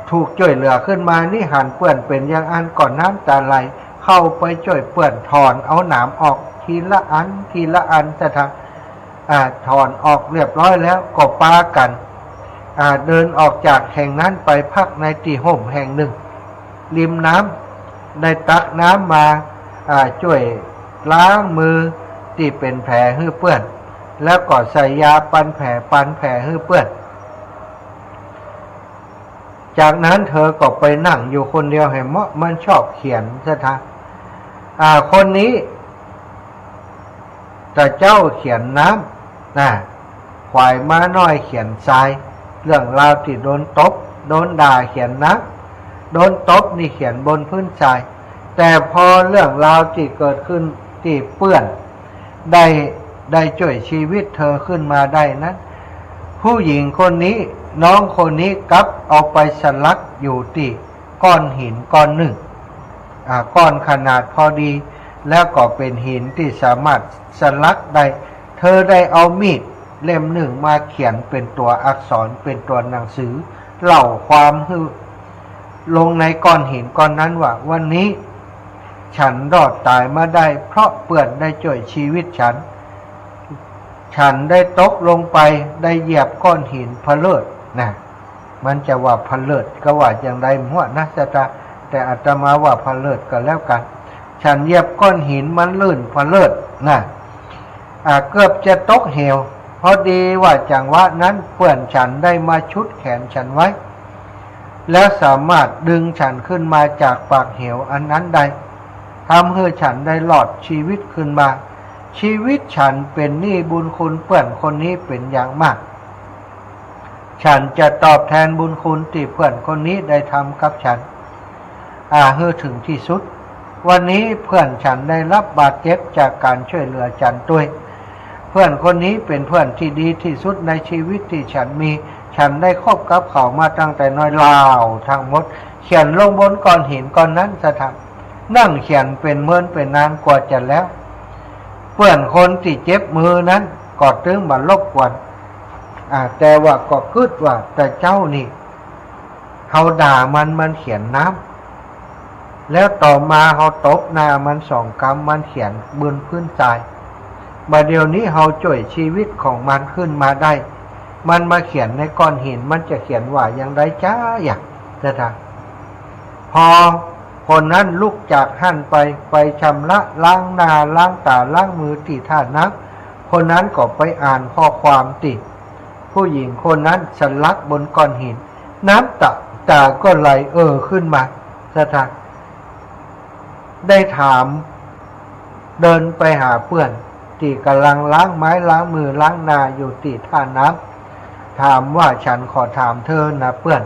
ถูกช่วยเหลือขึ้นมานี่หันเปื้อนเป็นอย่างอันก่อนน้ำตาไหลเข้าไปช่วยเปื้อนถอนเอาหนามออกทีละอันแต่ถ้าถอนออกเรียบร้อยแล้วก็ปากันเดินออกจากแห่งนั้นไปพักในที่ห่มแห่งหนึ่งริมน้ำได้ตักน้ำมาช่วยล้างมือที่เป็นแผลให้เปื้อนแล้วก็ใส่ยาปันแผลให้เปื้อนจากนั้นเธอก็ไปนั่งอยู่คนเดียวให้เหมาะมันชอบเขียนซะท่าคนนี้แต่เจ้าเขียนน้ำควายม้าน้อยเขียนทรายเรื่องราวที่โดนตบโดนด่าเขียนน้ำโดนตบนี่เขียนบนพื้นทรายแต่พอเรื่องราวที่เกิดขึ้นที่เปื้อนได้ช่วยชีวิตเธอขึ้นมาได้นั้นผู้หญิงคนนี้น้องคนนี้กลับเอาไปสลักอยู่ที่ก้อนหินก้อนหนึ่งก้อนขนาดพอดีแล้วก็เป็นหินที่สามารถสลักได้เธอได้เอามีดเล่มหนึ่งมาเขียนเป็นตัวอักษรเป็นตัวหนังสือเล่าความลงในก้อนหินก้อนนั้นว่าวันนี้ฉันรอดตายมาได้เพราะเปื้อนได้ช่วยชีวิตฉันได้ตกลงไปได้เหยียบก้อนหินพะเลิศมันจะว่าพะเลิศก็ว่าอย่างไรมั่วนะแต่อาตมาว่าพะเลิศก็แล้วกันฉันเหยียบก้อนหินมันลื่นพะเลิศเกือบจะตกเหวพอดีว่าจังหวะนั้นเพื่อนฉันได้มาชุดแขนฉันไว้แล้วสามารถดึงฉันขึ้นมาจากปากเหวอันนั้นได้ทำให้ฉันได้หลอดชีวิตขึ้นมาชีวิตฉันเป็นหนี้บุญคุณเพื่อนคนนี้เป็นอย่างมากฉันจะตอบแทนบุญคุณที่เพื่อนคนนี้ได้ทำกับฉันให้ถึงที่สุดวันนี้เพื่อนฉันได้รับบาดเจ็บจากการช่วยเหลือฉันด้วยเพื่อนคนนี้เป็นเพื่อนที่ดีที่สุดในชีวิตที่ฉันมีฉันได้คบกับเขามาตั้งแต่น้อยลาวทั้งหมดเขียนลงบนก้อนหินก้อนนั้นสถานนั่งเขียนเป็นเมื่อนเป็นนานกว่าจะแล้วเพื่อนคนที่เจ็บมือนั้นก็ถึงมารบกวนแต่ว่าก็คิดว่าแต่เจ้านี่เขาด่ามันเขียนน้ำแล้วต่อมาเขาตบหน้ามัน2 กำมันเขียนบนพื้นทรายมาเดี๋ยวนี้เขาช่วยชีวิตของมันขึ้นมาได้มันมาเขียนในก้อนหินมันจะเขียนว่าอย่างไรจ้าอย่างนะพอคนนั้นลุกจากหั่นไปชำระล้างหน้าล้างตาล้างมือที่ท่าน้ำคนนั้นก็ไปอ่านข้อความติผู้หญิงคนนั้นสลักบนก้อนหินน้ำตาก็ไหลขึ้นมาสถานได้ถามเดินไปหาเพื่อนที่กำลังล้างไม้ล้างมือล้างหน้าอยู่ที่ท่าน้ำถามว่าฉันขอถามเธอนะเพื่อน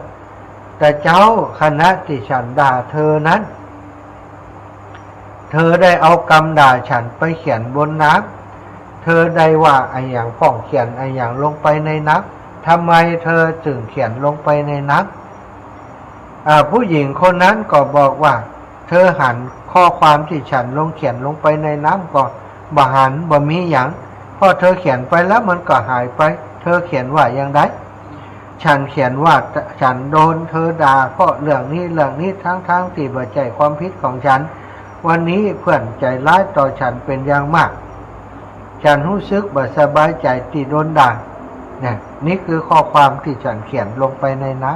แต่เจ้าคณะที่ฉันด่าเธอนั้นเธอได้เอากำด่าฉันไปเขียนบนน้ำเธอได้ว่าไอ้อย่างป้องเขียนไอ้อย่างลงไปในน้ำทำไมเธอจึงเขียนลงไปในน้ำผู้หญิงคนนั้นก็บอกว่าเธอหันข้อความที่ฉันเขียนลงไปในน้ำก็บ่หันบ่มีอย่างพอเธอเขียนไปแล้วมันก็หายไปเธอเขียนว่าอย่างไรฉันเขียนว่าฉันโดนเธอด่าเพราะเรื่องนี้ทั้งที่บ่ใจความผิดของฉันวันนี้เพื่อนใจร้ายต่อฉันเป็นอย่างมากฉันรู้สึกบ่สบายใจที่โดนด่านี่คือข้อความที่ฉันเขียนลงไปในน้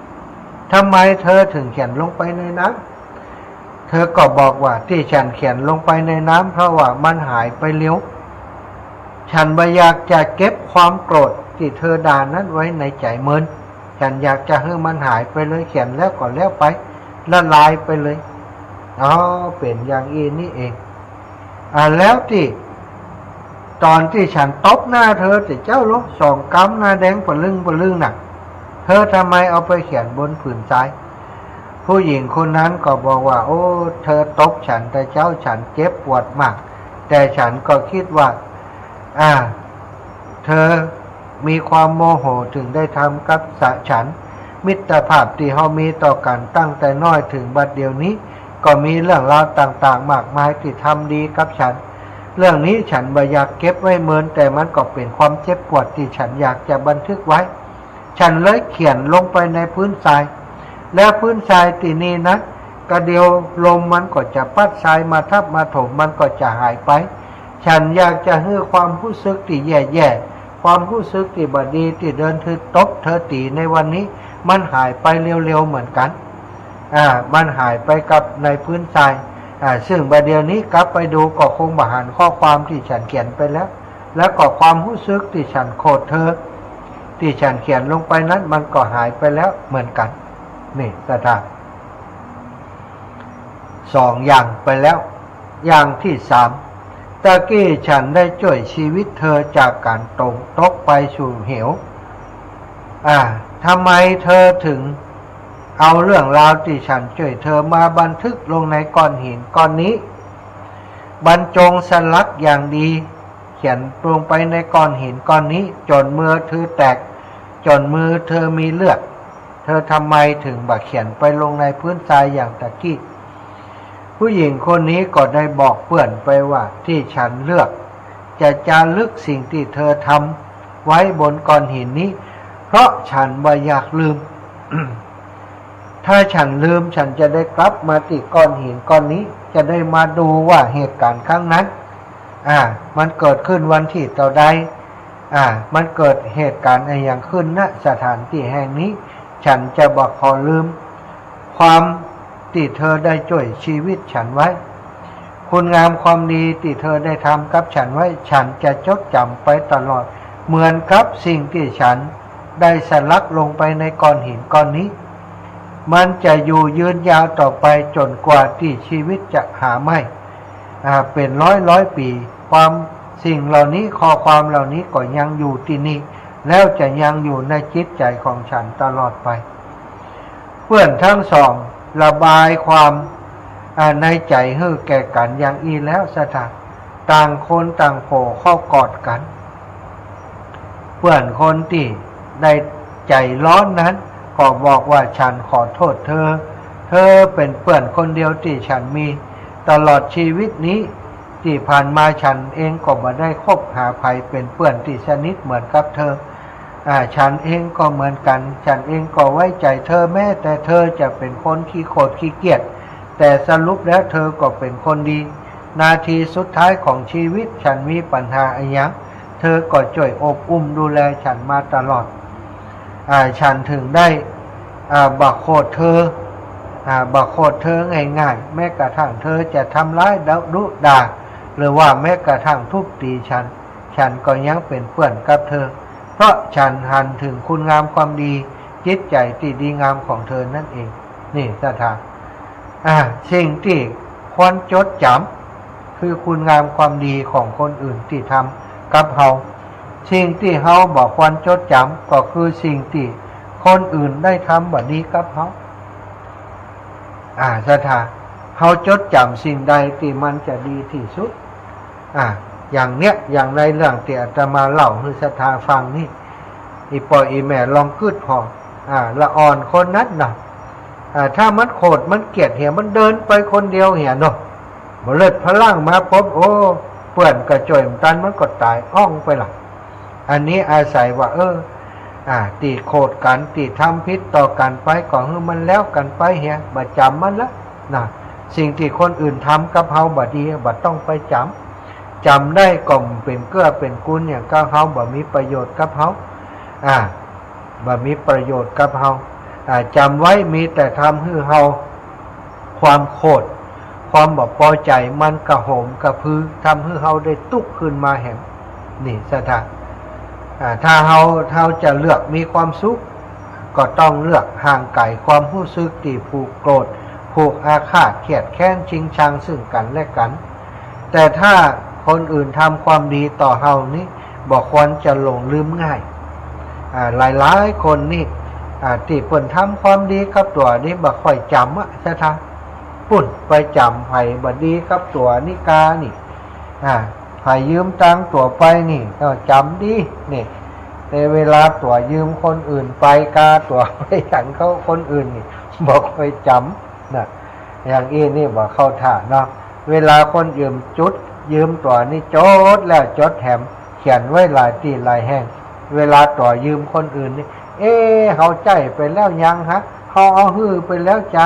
ำทำไมเธอถึงเขียนลงไปในน้ำเธอก็บอกว่าที่ฉันเขียนลงไปในน้ำเพราะว่ามันหายไปเร็วฉันไม่อยากจะเก็บความโกรธที่เธอด่านั้นไว้ในใจเมินฉันอยากจะให้มันหายไปเลยเขียนแล้วก็แล้วไปละลายไปเลยเป็นอย่างนี้เองแล้วที่ตอนที่ฉันตบหน้าเธอแต่เจ้าลง2 กำหน้าแดงปะลึงน่ะเธอทำไมเอาไปเขียนบนผืนทรายผู้หญิงคนนั้นก็บอกว่าโอ้เธอตบฉันแต่เจ้าฉันเจ็บปวดมากแต่ฉันก็คิดว่าเธอมีความโมโหถึงได้ทำกับฉันมิตรภาพที่เรามีต่อกันตั้งแต่น้อยถึงบัดเดี๋ยวนี้ ก็มีเรื่องราวต่างๆมากมายที่ทำดีกับฉันเรื่องนี้ฉันบ่อยากเก็บไว้เมินแต่มันก็เป็นความเจ็บปวดที่ฉันอยากจะบันทึกไว้ฉันเลยเขียนลงไปในพื้นทรายและพื้นทรายที่นี่นะกระเดียวลมมันก็จะพัดทรายมาทับมาถมมันก็จะหายไปฉันอยากจะให้ความรู้สึกที่แย่ๆความรู้สึกที่บดีที่เดินเธอตบเธอตีในวันนี้มันหายไปเร็วๆเหมือนกันมันหายไปกับในพื้นทรายซึ่งประเดี๋ยวนี้กลับไปดูก็คงบ่หันข้อความที่ฉันเขียนไปแล้วก็ความรู้สึกที่ฉันโคดเธอที่ฉันเขียนลงไปนั้นมันก็หายไปแล้วเหมือนกันนี่สถาน2อย่างไปแล้วอย่างที่3ตะกี้ฉันได้ช่วยชีวิตเธอจากการตกไปสู่เหวทำไมเธอถึงเอาเรื่องราวที่ฉันช่วยเธอมาบันทึกลงในก้อนหินก้อนนี้บรรจงสลักอย่างดีเขียนลงไปในก้อนหินก้อนนี้จนมือเธอแตกจนมือเธอมีเลือดเธอทำไมถึงบ่เขียนไปลงในพื้นทรายอย่างตะกี้ผู้หญิงคนนี้ก็ได้บอกเพื่อนไปว่าที่ฉันเลือกจะจารึกสิ่งที่เธอทำไว้บนก้อนหินนี้เพราะฉันบ่อยากลืม ถ้าฉันลืมฉันจะได้กลับมาที่ก้อนหินก้อนนี้จะได้มาดูว่าเหตุการณ์ครั้งนั้นมันเกิดขึ้นวันที่เท่าใดมันเกิดเหตุการณ์อะไรอย่างขึ้นณสถานที่แห่งนี้ฉันจะบอกขอลืมความที่เธอได้ช่วยชีวิตฉันไว้คุณงามความดีที่เธอได้ทำกับฉันไว้ฉันจะจดจำไปตลอดเหมือนกับสิ่งที่ฉันได้สลักลงไปในก้อนหินก้อนนี้มันจะอยู่ยืนยาวต่อไปจนกว่าที่ชีวิตจะหาไม่เป็นร้อยปีความสิ่งเหล่านี้ข้อความเหล่านี้ก็ยังอยู่ที่นี่แล้วจะยังอยู่ในจิตใจของฉันตลอดไปเพื่อนทั้งสองระบายความในใจให้แก่กันอย่างอีแล้วสถานต่างคนต่างโผล่เข้ากอดกันเพื่อนคนที่ได้ใจร้อนนั้นก็บอกว่าฉันขอโทษเธอเป็นเพื่อนคนเดียวที่ฉันมีตลอดชีวิตนี้ที่ผ่านมาฉันเองก็ไม่ได้คบหาใครเป็นเพื่อนที่สนิทเหมือนกับเธอฉันเองก็เหมือนกันฉันเองก็ไว้ใจเธอแม้แต่เธอจะเป็นคนขี้โกรธขี้เกียจแต่สรุปแล้วเธอก็เป็นคนดีนาทีสุดท้ายของชีวิตฉันมีปัญหาอะไรอย่างเธอก็ช่วยอบอุ้มดูแลฉันมาตลอดฉันถึงได้บักโคตรเธอบักโคตรเธอง่ายๆแม้กระทั่งเธอจะทำร้ายดุด่าหรือว่าแม้กระทั่งทุบตีฉันก็ยังเป็นเพื่อนกับเธอเพราะฉันหันถึงคุณงามความดีจิตใจที่ดีงามของเธอนั่นเองนี่สถานสิ่งที่ควรจดจำคือคุณงามความดีของคนอื่นที่ทำกับเฮาสิ่งที่เฮาบอกควรจดจำก็คือสิ่งที่คนอื่นได้ทำแบบนี้กับเฮาสถานเฮาจดจำสิ่งใดที่มันจะดีที่สุดอย่างเนี้ยอย่างในเรื่องที่อาตมาเล่าให้ศรัทธาฟังนี่อีปอยอีแม่ลองคืดพอละอ่อนคนนั้นน่ะถ้ามันโกรธมันเกลียดเหี่ยมันเดินไปคนเดียวเหี่ยเนาะบ่เลิศพลังมาพบโอ้เปื่อนกระจ่อยตันมันก็ตายอ้องไปล่ะอันนี้อาศัยว่าตีโกรธกันตีทำพิษต่อกันไปก่อนให้มันแล้วกันไปเหี่ยบ่จำมันละนะสิ่งที่คนอื่นทำกับเฮาบ่ดีบ่ต้องไปจำได้ก็เป็นเกื้อเป็นกุลอย่างกับเฮาบ่มีประโยชน์กับเฮาบ่มีประโยชน์กับเฮาจำไว้มีแต่ทำให้เฮาความโกรธความบ่พอใจมันกระโหมกระพือทำให้เฮาได้ตุกขึ้นมาแห่งนี่สถานถ้าเฮาจะเลือกมีความสุขก็ต้องเลือกห่างไกลความรู้สึกที่ผูกโกรธผูกอาฆาตเคียดแค้นชิงชังซึ่งกันและกันแต่ถ้าคนอื่นทำความดีต่อเฮานี้บอกควรจะหลงลืมง่ายหลายคนนี่ที่เพิ่นทำความดีกับตัวนี้บ่ค่อยจำซะท่าปุ่นไปจำไผบ่ดีกับตัวนิกานี่ไผยืมตังตัวไปนี่ก็จำดีนี่แต่เวลาตัวยืมคนอื่นไปกาตัวไปอย่างเขาคนอื่นนี่บ่ค่อยจำนะ อย่างอี้นี่บ่เข้าท่าเนาะเวลาคนยืมจุดยืมตัวนี่จดแล้วจดแถมเขียนไว้หลายตีหลายแห่งเวลาต่อยืมคนอื่นนี่เขาใจไปแล้วยังฮะเขาเอาฮื้อไปแล้วใจ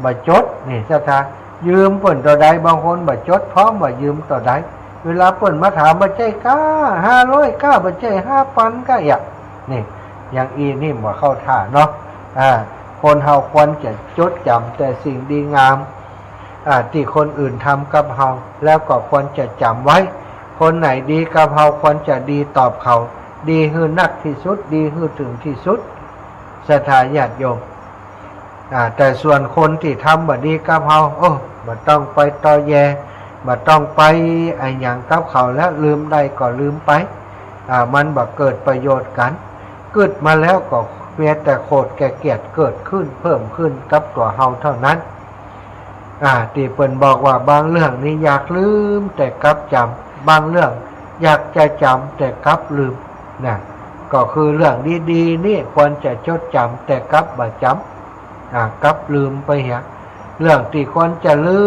บ่จดนี่สถายืมเปิ่นต่อใดบางคนบ่จดพร้อมบ่ยืมต่อใดเวลาเปิ่นมาถามบ่ใจกล้า500กล้าบ่ใจ5,000ก็นี่อย่างอีนี่บ่เข้าท่าเนาะคนเฮาควรจะจดจำแต่สิ่งดีงามที่คนอื่นทำกับเฮาแล้วก็ควรจะจำไว้คนไหนดีกับเฮาควรจะดีตอบเขาดีฮือนักที่สุดดีฮือถึงที่สุดศรัทธาญาติโยมแต่ส่วนคนที่ทำบ่ดีกับเฮาบ่ต้องไปตอแยบ่ต้องไปอย่างกับเขาแล้วลืมได้ก็ลืมไปมันบ่เกิดประโยชน์กันเกิดมาแล้วก็เพียงแต่โกรธแก่เกลียดเกิดขึ้นเพิ่มขึ้นกับตัวเฮาเท่านั้นที่เปิ้นบอกว่าบางเรื่องนี่อยากลืมแต่กลับจำบางเรื่องอยากจะจำแต่กลับลืมก็คือเรื่องดีๆนี่ควรจะจดจำแต่กลับบ่จำกลับลืมไปเรื่องที่ควรจะลื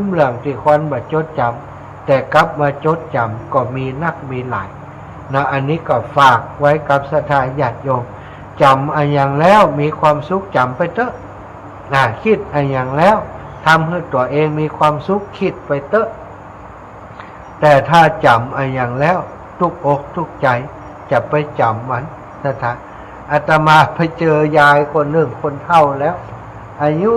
มเรื่องที่ควรบ่จดจำแต่กลับมาจดจำก็มีนักมีหลายอันนี้ก็ฝากไว้กับศรัทธาญาติโยมจำอันอย่างแล้วมีความสุขจำไปเถอะคิดอันอย่างแล้วทำให้ตัวเองมีความสุขคิดไปเถอะแต่ถ้าจำอันอย่างแล้วทุกอกทุกใจจะไปจำมันศรัทธาอาตมาไปเจอยายคนหนึ่งคนเฒ่าแล้วอายุ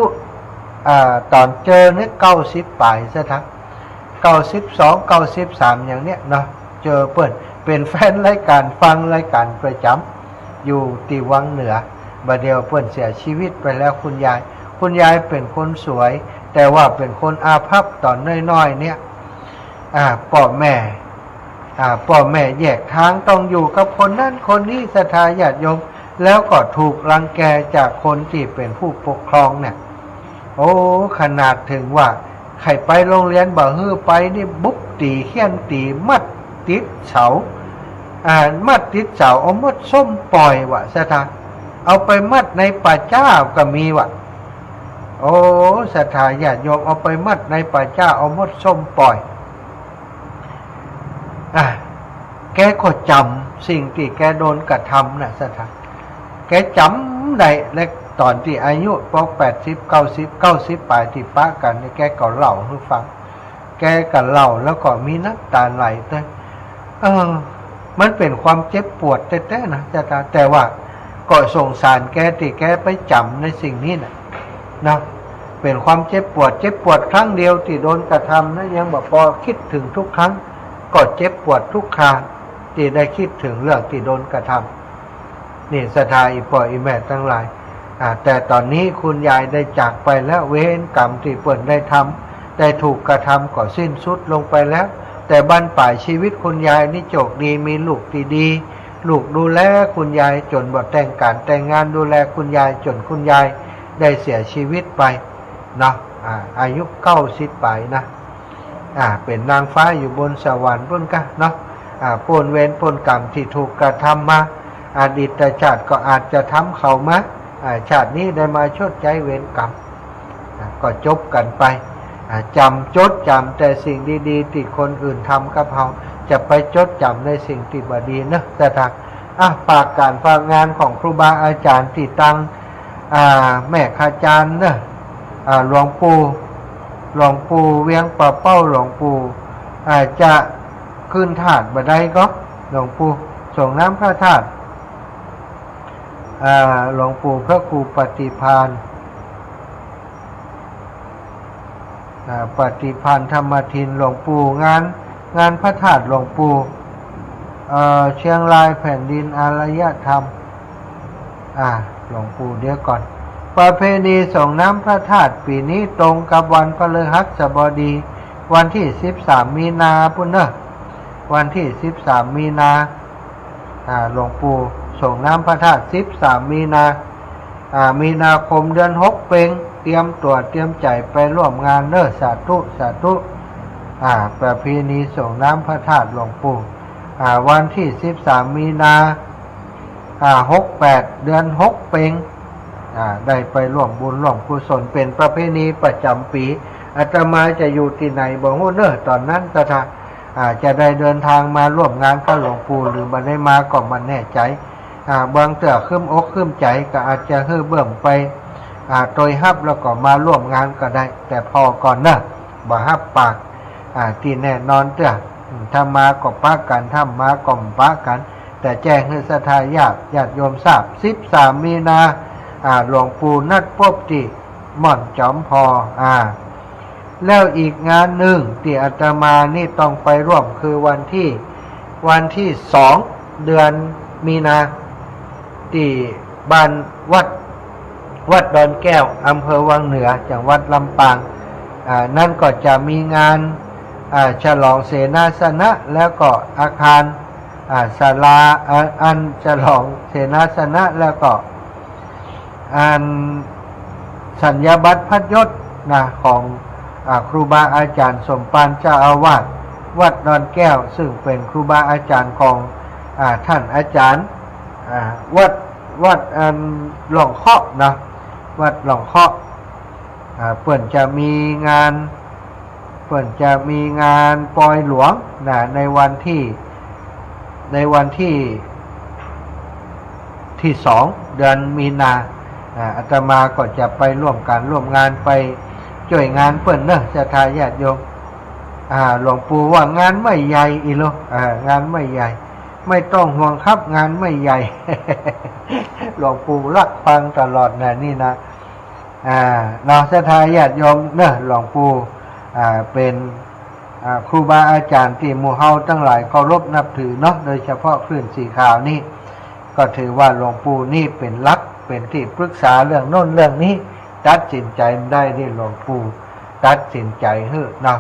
ตอนเจอเนี่ย90 ปลายศรัทธา92 93อย่างเนี้ยเนาะเจอเปิ้นเป็นแฟนรายการฟังรายการประจำอยู่ที่วังเหนือบัดเดียวเปิ้นเสียชีวิตไปแล้วคุณยายเป็นคนสวยแต่ว่าเป็นคนอาภัพตอนน้อยๆเนี่ยพ่อแม่แยกทางต้องอยู่กับคนนั้นคนนี้ศรัทธาญาติโยมแล้วก็ถูกรังแกจากคนที่เป็นผู้ปกครองเนี่ยขนาดถึงว่าใครไปโรงเรียนบ่ฮื้อไปนี่บุกตีเขี้ยนตีมัดติดเสามัดติดเสาเอามัดส้มปล่อยศรัทธาเอาไปมัดในป่าจ้าก็มีศรัทธาญาติโยมเอาไปมัดในป่าจ้าเอามัดส้มปล่อยแกก็จำสิ่งที่แกโดนกระทำศรัทธาแกจำได้และตอนที่อายุพอ90 ปลายที่ปะกันนี่แกก็เล่าให้ฟังแกก็เล่าแล้วก็มีน้ำตาไหลมันเป็นความเจ็บปวดแท้ๆนะศรัทธาแต่ว่าก็สงสารแกที่แกไปจำในสิ่งนี้นะเป็นความเจ็บปวดครั้งเดียวที่โดนกระทำนะยังบอกพอคิดถึงทุกครั้งก็เจ็บปวดทุกคราที่ได้คิดถึงเรื่องที่โดนกระทำนี่ศรัทธาอีพ่ออีแม่ทั้งหลายแต่ตอนนี้คุณยายได้จากไปแล้วเวรกรรมที่เปิ้นได้ทำได้ถูกกระทำก็สิ้นสุดลงไปแล้วแต่บั้นปลายชีวิตคุณยายนี่โชคดีมีลูกดีๆลูกดูแลคุณยายจนบ่แต่งงานดูแลคุณยายจนคุณยายได้เสียชีวิตไปเนาะอายุ90 ปลายนะเป็นนางฟ้าอยู่บนสวรรค์เพิ่นก็เนาะพ้นเวรพ้นกรรมที่ถูกกระทำมาอดีตชาติก็อาจจะทำเขามาชาตินี้ได้มาชดใช้เวรกรรมก็จบกันไปจดจำแต่สิ่งดีๆที่คนอื่นทำกับเราจะไปจดจำในสิ่งที่บ่ดีนะศรัทธาฝากการฝากงานของครูบาอาจารย์ที่ตั้งแม่อาจารย์นะหลวงปู่เวียงป่าเป้าหลวงปู่จะขึ้นธาตุบ่ได้ก็หลวงปู่ส่งน้ำพระธาตุหลวงปู่พระครูปฏิภาณธรรมทินหลวงปู่งานพระธาตุหลวงปู่เชียงรายแผ่นดินอารยธรรมหลวงปู่เดี๋ยวก่อนประเพณีส่งน้ำพระธาตุปีนี้ตรงกับวันพฤหัสบดีวันที่13 มีนาพุ่นเนอะวันที่13 มีนาหลวงปู่ส่งน้ำพระธาตุ13 มีนาคมเดือน6เพ็งเตรียมตัวเตรียมใจไปร่วมงานเนอะสาธุประเพณีส่งน้ำพระธาตุหลวงปู่วันที่13 มีนา68เดือน6เพ็ง ได้ไปร่วมบุญร่วมกุศลเป็นประเพณีประจำปีอาตมาจะอยู่ที่ไหนบ่ฮู้เนอะตอนนั้นจะได้เดินทางมาร่วมงานกับหลวงปู่หรือบ่ได้มาก็บ่แน่ใจบางเตื้อขึ้นอกขึ้นใจก็อาจจะฮื้อเบิ่มไปโดยฮับแล้วก็มาร่วมงานก็ได้ แต่พอก่อนเนอะบ่ฮับปากที่แน่นอนเตื้อถ้ามาก็ปะกันถ้ามาก็ปะกันแต่แจ้งให้ศรัทธาญาติโยมทราบ13มีนาหลวงปู่นัดพบที่ม่อนจอมพอแล้วอีกงานหนึ่งที่อาตมานี่ต้องไปร่วมคือวันที่2 เดือนมีนาที่บ้านวัดดอนแก้วอำเภอวังเหนือจังหวัดลำปางนั่นก็จะมีงานฉลองเสนาสนะแล้วก็อาคารศาลาอันฉลองเสนาสนะแล้วก็สัญญาบัตรพัดยศของครูบาอาจารย์สมปานเจ้าอาวาสวัดดอนแก้วซึ่งเป็นครูบาอาจารย์ของท่านอาจารย์วัดหลวงเคาะวัดหลวงเคาะเปิ่นจะมีงานปล่อยหลวงในวันที่2 เดือนมีนาอาตมาก็จะไปร่วมงานไปช่วยงานเปิ่นเนอะศรัทธาญาติโยมหลวงปู่ว่างานไม่ใหญ่อีโลงานไม่ใหญ่ไม่ต้องห่วงครับงานไม่ใหญ่ หลวงปู่รักฟังตลอดนี่นะเราศรัทธาญาติโยมเนอะหลวงปู่เป็นครูบาอาจารย์ที่หมู่เฮาทั้งหลายเคารพนับถือเนาะโดยเฉพาะคลื่นสีขาวนี่ก็ถือว่าหลวงปู่นี่เป็นหลักเป็นที่ปรึกษาเรื่องโน้นเรื่องนี้ตัดสินใจได้ที่หลวงปู่ตัดสินใจ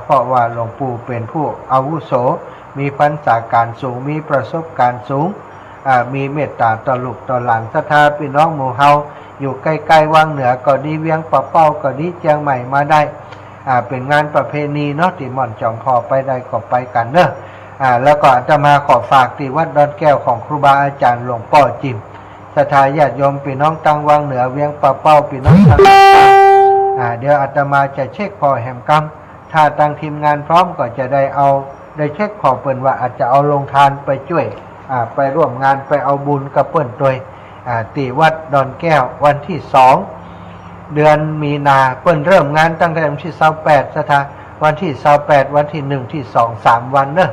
เพราะว่าหลวงปู่เป็นผู้อาวุโสมีพรรษาการสูงมีประสบการณ์สูงมีเมตตาต่อลูกต่อหลานศรัทธาพี่น้องหมู่เฮาอยู่ใกล้ๆวังเหนือก็ดีเวียงปะเป้าก็ดีเชียงใหม่มาได้เป็นงานประเพณีเนาะที่ม่อนจอมพอไปได้ก็ไปกันเนอะแล้วก็อาตมาขอฝากที่วัดดอนแก้วของครูบาอาจารย์หลวงพ่อจิมศรัทธาญาติโยมพี่น้องตังวังเหนือเวียงปะเป้าพี่น้องตังเดี๋ยวอาตมาจะเช็คพอแหมกรรมถ้าตั้งทีมงานพร้อมก็จะได้เช็คพอเปิ้นว่าอาจจะเอาลงทานไปช่วยไปร่วมงานไปเอาบุญกับเปิ้นตัวที่วัดดอนแก้ววันที่2 เดือนมีนาเปิ้นเริ่มงานตั้งแต่วันที่28ศรัทธาวันที่28วันที่1ที่2 3วันเนอะ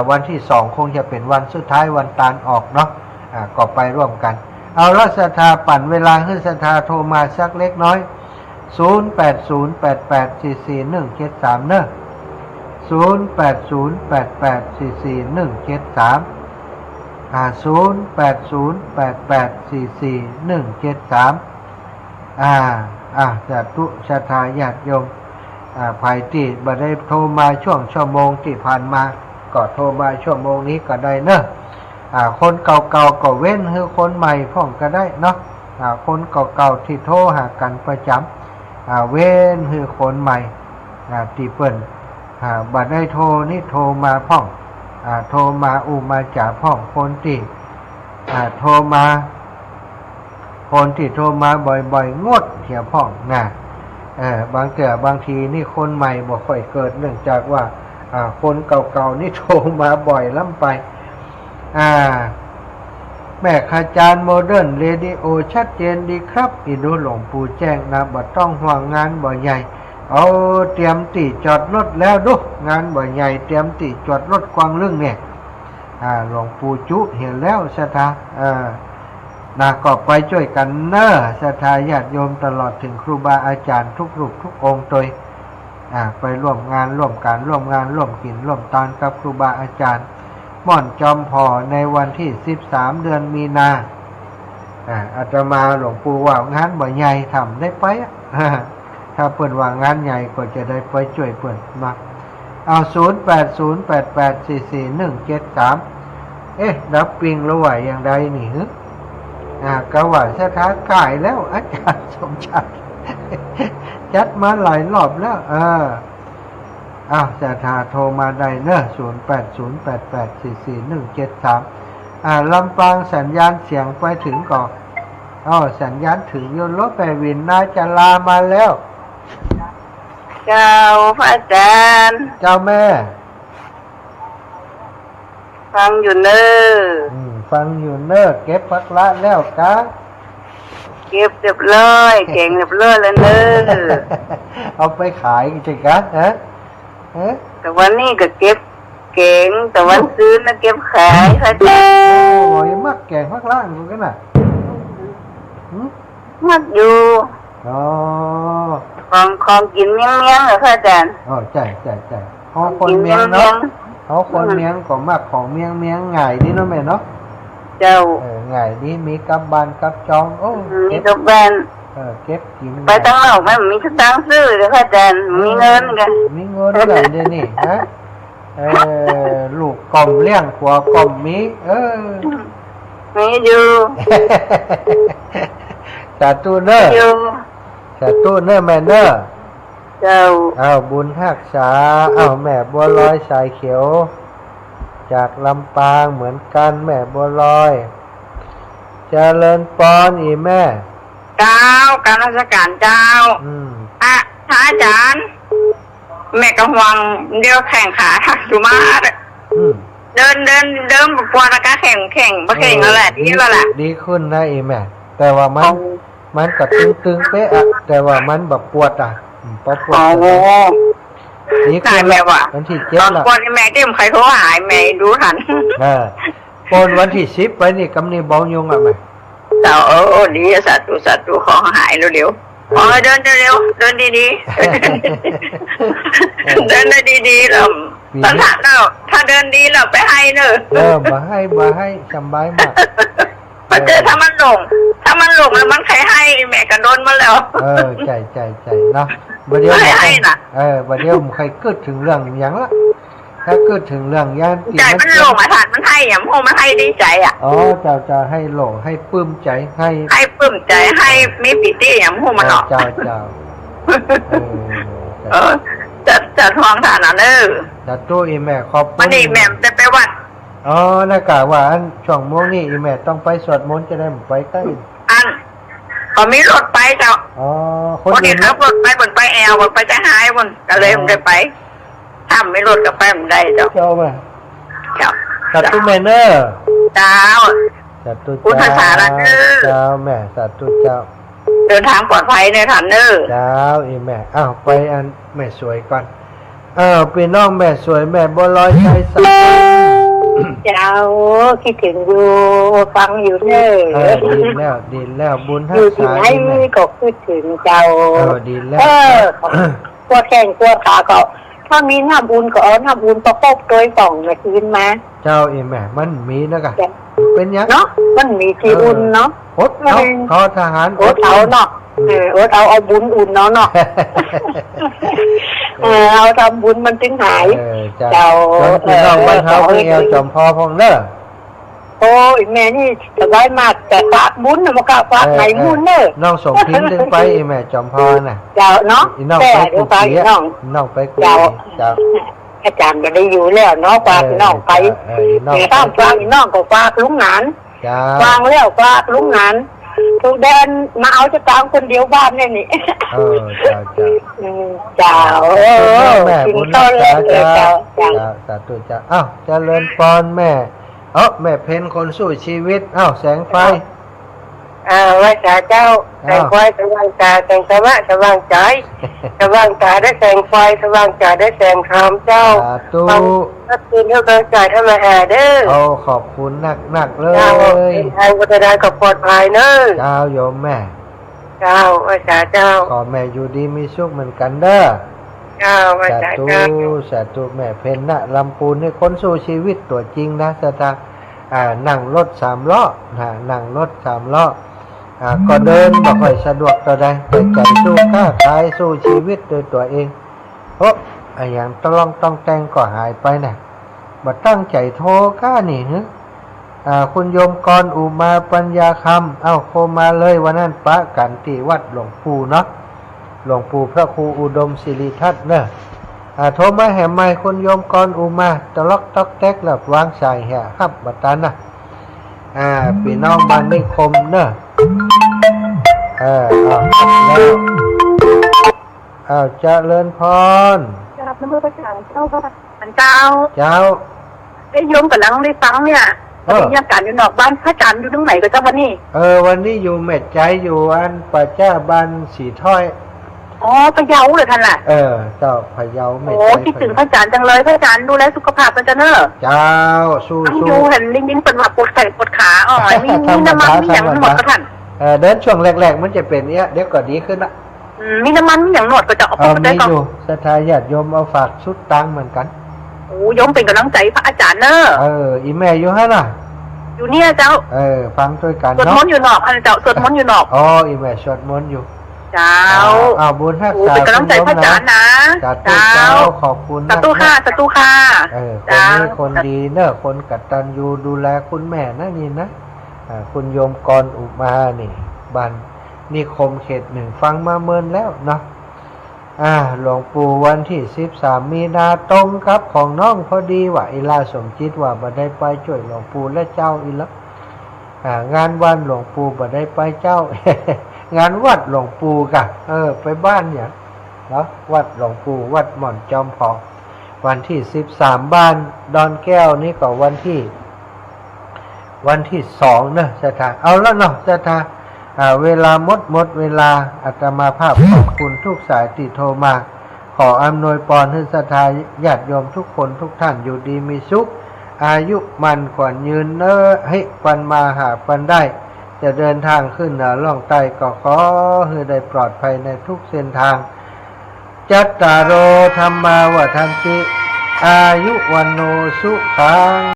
วันที่2คงจะเป็นวันสุดท้ายวันตาลออกเนาะก็ไปร่วมกันเอาละศรัทธาปั่นเวลาให้ศรัทธาโทรมาสักเล็กน้อย0808844173เนอะ08088441730808844173จะตุศรัทธาญาติโยมภายที่บ่ได้โทรมาช่วงชั่วโมงที่ผ่านมาก็โทรมาชั่วโมงนี้ก็ได้เนอะคนเก่าๆก็เว้นให้คนใหม่พ่องก็ได้เนาะคนเก่าๆที่โทรหากันประจำเว้นให้คนใหม่ที่เปิ้นบ่ได้โทรนี่โทรมาพ่องโทรมามาจากพ่องคนที่โทรมาบ่อยๆงดเที่ยวพ่องบางทีนี่คนใหม่บ่ค่อยเกิดเนื่องจากว่าคนเก่าๆนี่โทรมาบ่อยล้ำไปแม่ขจารย์โมเดิร์นเรดิโอชัดเจนดีครับอีดูหลวงปู่แจ้งบ่ต้องห่วงงานบ่ใหญ่เอาเตรียมตีจอดรถแล้วดูงานบ่ใหญ่เตรียมตีจอดรถกวางเรื่องเนี่ยหลวงปู่จุเห็นแล้วศรัทธาก็ไปช่วยกันเนอะศรัทธาญาติโยมตลอดถึงครูบาอาจารย์ทุกรูปทุกองค์โดยไปร่วมงานร่วมการร่วมงานร่วมกินร่วมทานกับครูบาอาจารย์ม่อนจอมพอในวันที่13 เดือนมีนาอาตมาหลวงปู่ว่างานบ่ใหญ่ทำได้ไปถ้าเปิ่นว่างานใหญ่ก็จะได้ไปช่วยเปิ่นมาเอา0808844173รับปิงระไหวอย่างใดนี่กะว่าสถานกายแล้วอาจารย์สมชายจัดมาหลายรอบแล้วจะทาโทรมาได้เนอะ0808844173ลำปางสัญญาณเสียงไปถึงก่อน อ๋อสัญญาณถึงยนต์รถแม่วินน่าจะลามาแล้ว เจ้าพระอาจารย์ เจ้าแม่ ฟังอยู่เนอะ ฟังอยู่เนอะเก็บพักละแล้วกะ เก็บเรียบร้อยเก่งเรียบร้อยแล้วเนอะ เอาไปขายจริงกะฮะ แต่วันนี้ก็เก็บเก่งแต่วันซื้อนะเก็บขายพระอาจารย์ โอ้ยมักแกงพักละกูกันน่ะ มักอยู่ อ๋อ ของกินเมี่ยงๆเหรอพระอาจารย์ อ๋อใช่เขาคนเมียงเนาะเขาคนเมียงก็มักของเมียงง่ายดีเนาะแม่เนาะ เจ้า ง่ายดีมีกับบานกับจองโอ้ มีกับแบน เก็บกิน ไปตั้งนอกมันมีสตางค์ซื้อเลยพระอาจารย์มีเงินกัน มีเงินเลยเดี๋ยวนี้ฮะลูกกล่อมเลี้ยงผัวกล่อมมีมีอยู่ สาธุเนอ อยู่ สาธุเนอแม่เนอ เจ้า เอาบุญฮักษาเอาแม่บัวลอยสายเขียว จากลำปางเหมือนกันแม่บัวลอยเจริญปอนอีแม่ เจ้าการราชการเจ้าพระอาจารย์แม่กำวังเดียวแข่งขาสุมาเดินปวดแล้วก็แข่งบ่แข่งแล้วแหละดีแล้วแหละ ดีขึ้นนะอีแม่แต่ว่ามันก็ตึงเป๊ะอะแต่ว่ามันแบบปวดอ่ะปวดนี่คือ แม่ว่า วันที่7 ตอน ละ ปวดแม่ที่ผมใครโทรหายแม่ดูทัน ปนวันที่10ไปนี่กำนี่เบายุงอ่ะแม่ เจ้าดีสาธุขอหายเร็วๆเดินเร็วเดินดีๆเดินได้ดีๆแล้วตอนถ้าเดินดีเราไปให้เนอะมาให้สบายมากมันเจอถ้ามันหลงแล้วมันใครให้แม่ก็โดนมาแล้วใจเนาะบัดเดี๋ยวบัดเดี๋ยวผมใครเกิดถึงเรื่องอย่างละถ้าเกิดถึงเรื่องย่านใจมันหลงมาถานมันให้อย่างพวกมันให้ดีใจอ่ะจะให้หลงให้ปลื้มใจให้ปลื้มใจให้มีปิติอย่างพวกมันเนาะจะทองฐานเนอะจะตู้อีแม่ขอบวันนี้แม่จะไปวัดน่ากะว่าอันช่วงโมงนี้อีแม่ต้องไปสวดมนต์จะได้ไปใกล้พอมีรถไปเจ้าคนเห็นแล้วรถไปบนไปแอลบนไปจะหายบนก็เลยมันได้ไปถ้าไม่รถกับไปมันได้เจ้ามาเจ้าสัตว์แม่เนอเจ้าสัตว์พุทธศาสนาเจ้าแม่สัตว์เจ้าเดินทางปลอดภัยในฐานเนอเจ้าอีแม่ไปอันแม่สวยก่อนพี่น้องแม่สวยแม่บัวลอยใจสัตว์เจ้าคิดถึงอยู่ฟังอยู่เนอดีแล้วบุญทักษะให้ก็คิดถึงเจ้าดีแล้วกลัวแข่งกลัวขาก็ถ้ามีน้ำบุญก็เอาน้ำบุญประกบโดยส่องมาคืนมาเจ้าแม่มันมีนะกะเป็นยังเนาะมันมีที่อุ่นเนาะอดเอาทหารอดเอาเนาะเอาบุญอุ่นเนาะเอาทำบุญมันถึงหายเจ้าน้องวันเฮาเอวจอมพอพองเนอะโอ้ยแม่นี่สบายมากแต่ฝากบุญนะมันก็ฝากไหนบุญเนอะน้องส่งพิมพ์ดึงไปแม่จอมพอน่ะเจ้าเนาะแต่เดี๋ยวไปน้องไปกุยเจ้าอาจารย์ก็ได้อยู่แล้วเนาะฝากน้องไปฝากน้องก็ฝากลุงหนานฝากแล้วฝากลุงหนานทุกเดินมาเอาจะตามคนเดียวบ้านเนี่ยนี่เจ้าแม่บุญรักษาเจ้าสาธุเจ้าเจริญพรแม่แม่เพ็ญคนสู้ชีวิตแสงไฟว่าเจ้าแสงไฟสว่างตาแสงสว่างสว่างใจสว่างตาได้แสงไฟสว่างใจได้แสงธรรมเจ้าถ้าคืนเท่ากันใจถ้ามาหาเด้อขอบคุณนักเลยทางวัฒนธรรมก็ปลอดภัยเนอะเจ้าโยมแม่เจ้าว่าเจ้าขอแม่อยู่ดีมีสุขเหมือนกันเด้อเจ้าว่าสาธุแม่เพ็ญนะลำพูนให้คนสู้ชีวิตตัวจริงนะสตานั่งรถ3 ล้อนั่งรถ3 ล้อก็เดินบ่ค่อยสะดวกต่อใดแต่ใจสู้ค้าขายสู้ชีวิตโดยตัวเองอย่างต้องแต่งก็หายไปนะบ่ตั้งใจโทรก้านี่ฮึคุณโยมกรอุมาปัญญาคำโคมาเลยวันนั้นปะกันที่วัดหลวงปู่เนาะหลวงปู่พระครูอุดมศิริทัศน์เนอะโทรมาแห่ไม้คุณโยมกรอุมาตะล็อกตอกแตกแล้ววางสายแห่ครับบัดนั้นนะพี่น้องบ้านนิคมเนอะ เอาเจริญพร ครับน้ำมือพระจันทร์เจ้าพระจันทร์เจ้า เจ้า ไอ้โยมกับลังได้ฟังเนี่ยบรรยากาศอยู่นอกบ้านพระจันทร์อยู่ตรงไหนก็เจ้าวันนี้วันนี้อยู่เม็ดใจอยู่อันป่าจ้าบ้านสีถ้อยอ๋อพะเยาเลยท่านล่ะเจ้าพะเยาเม็ดใจโอ้คิดถึงพระจันทร์จังเลยพระจันทร์ดูแลสุขภาพกันจะเนอะเจ้าสู้อยู่เห็นยิ่งเป็นว่าปวดแขนปวดขาอ๋อมีน้ำมันมีอย่างหนวดก็ท่านเดินช่วงแรกๆมันจะเป็นเนี้ยเดี๋ยวก็ดีขึ้นละมีน้ำมันมีอย่างหนวดก็จะเอาไปได้ก่อนมีอยู่ศรัทธาญาติโยมเอาฝากชุดตังเหมือนกันโอ้โยมเป็นกำลังใจพระอาจารย์เนอะอีแม่อยู่ฮะน่ะอยู่เนี่ยเจ้าฟังด้วยกันสวดมนต์อยู่นอกอันเจ้าสวดมนต์อยู่นอกอีแม่สวดมนต์อยู่เจ้าบุญทักษะเป็นกำลังใจพระอาจารย์นะเจ้าขอบคุณสตุค่ะสตุค่ะคนนี้คนดีเนอะคนกตัญญูดูแลคุณแม่นะนี่นะคุณโยมกรอุมานี่บันนิคมเขต 1ฟังมาเมินแล้วเนาะหลวงปู่วันที่13มีนาตรงครับของน้องพอดีว่าอิลาสมจิตว่าบ่ได้ไปช่วยหลวงปู่และเจ้าอีละงานวันหลวงปู่บ่ได้ไปเจ้า งานวัดหลวงปู่กะไปบ้านเนี่ยเนาะวัดหลวงปู่วัดหม่อนจอมทองวันที่13บ้านดอนแก้วนี่ก็วันที่2เนอะศรัทธาเอาแล้วเนาะศรัทธาเวลาหมดเวลาอาตมาภาพขอบคุณทุกสายที่โทรมาขออำนวยพรให้ศรัทธาญาติโยมทุกคนทุกท่านอยู่ดีมีสุขอายุมันขวัญยืนให้ปันมาหาปันได้จะเดินทางขึ้นเหนือล่องใต้ก็ขอให้ได้ปลอดภัยในทุกเส้นทางจัตตารโอธัมมาวัฏันติอายุวันโนสุขัง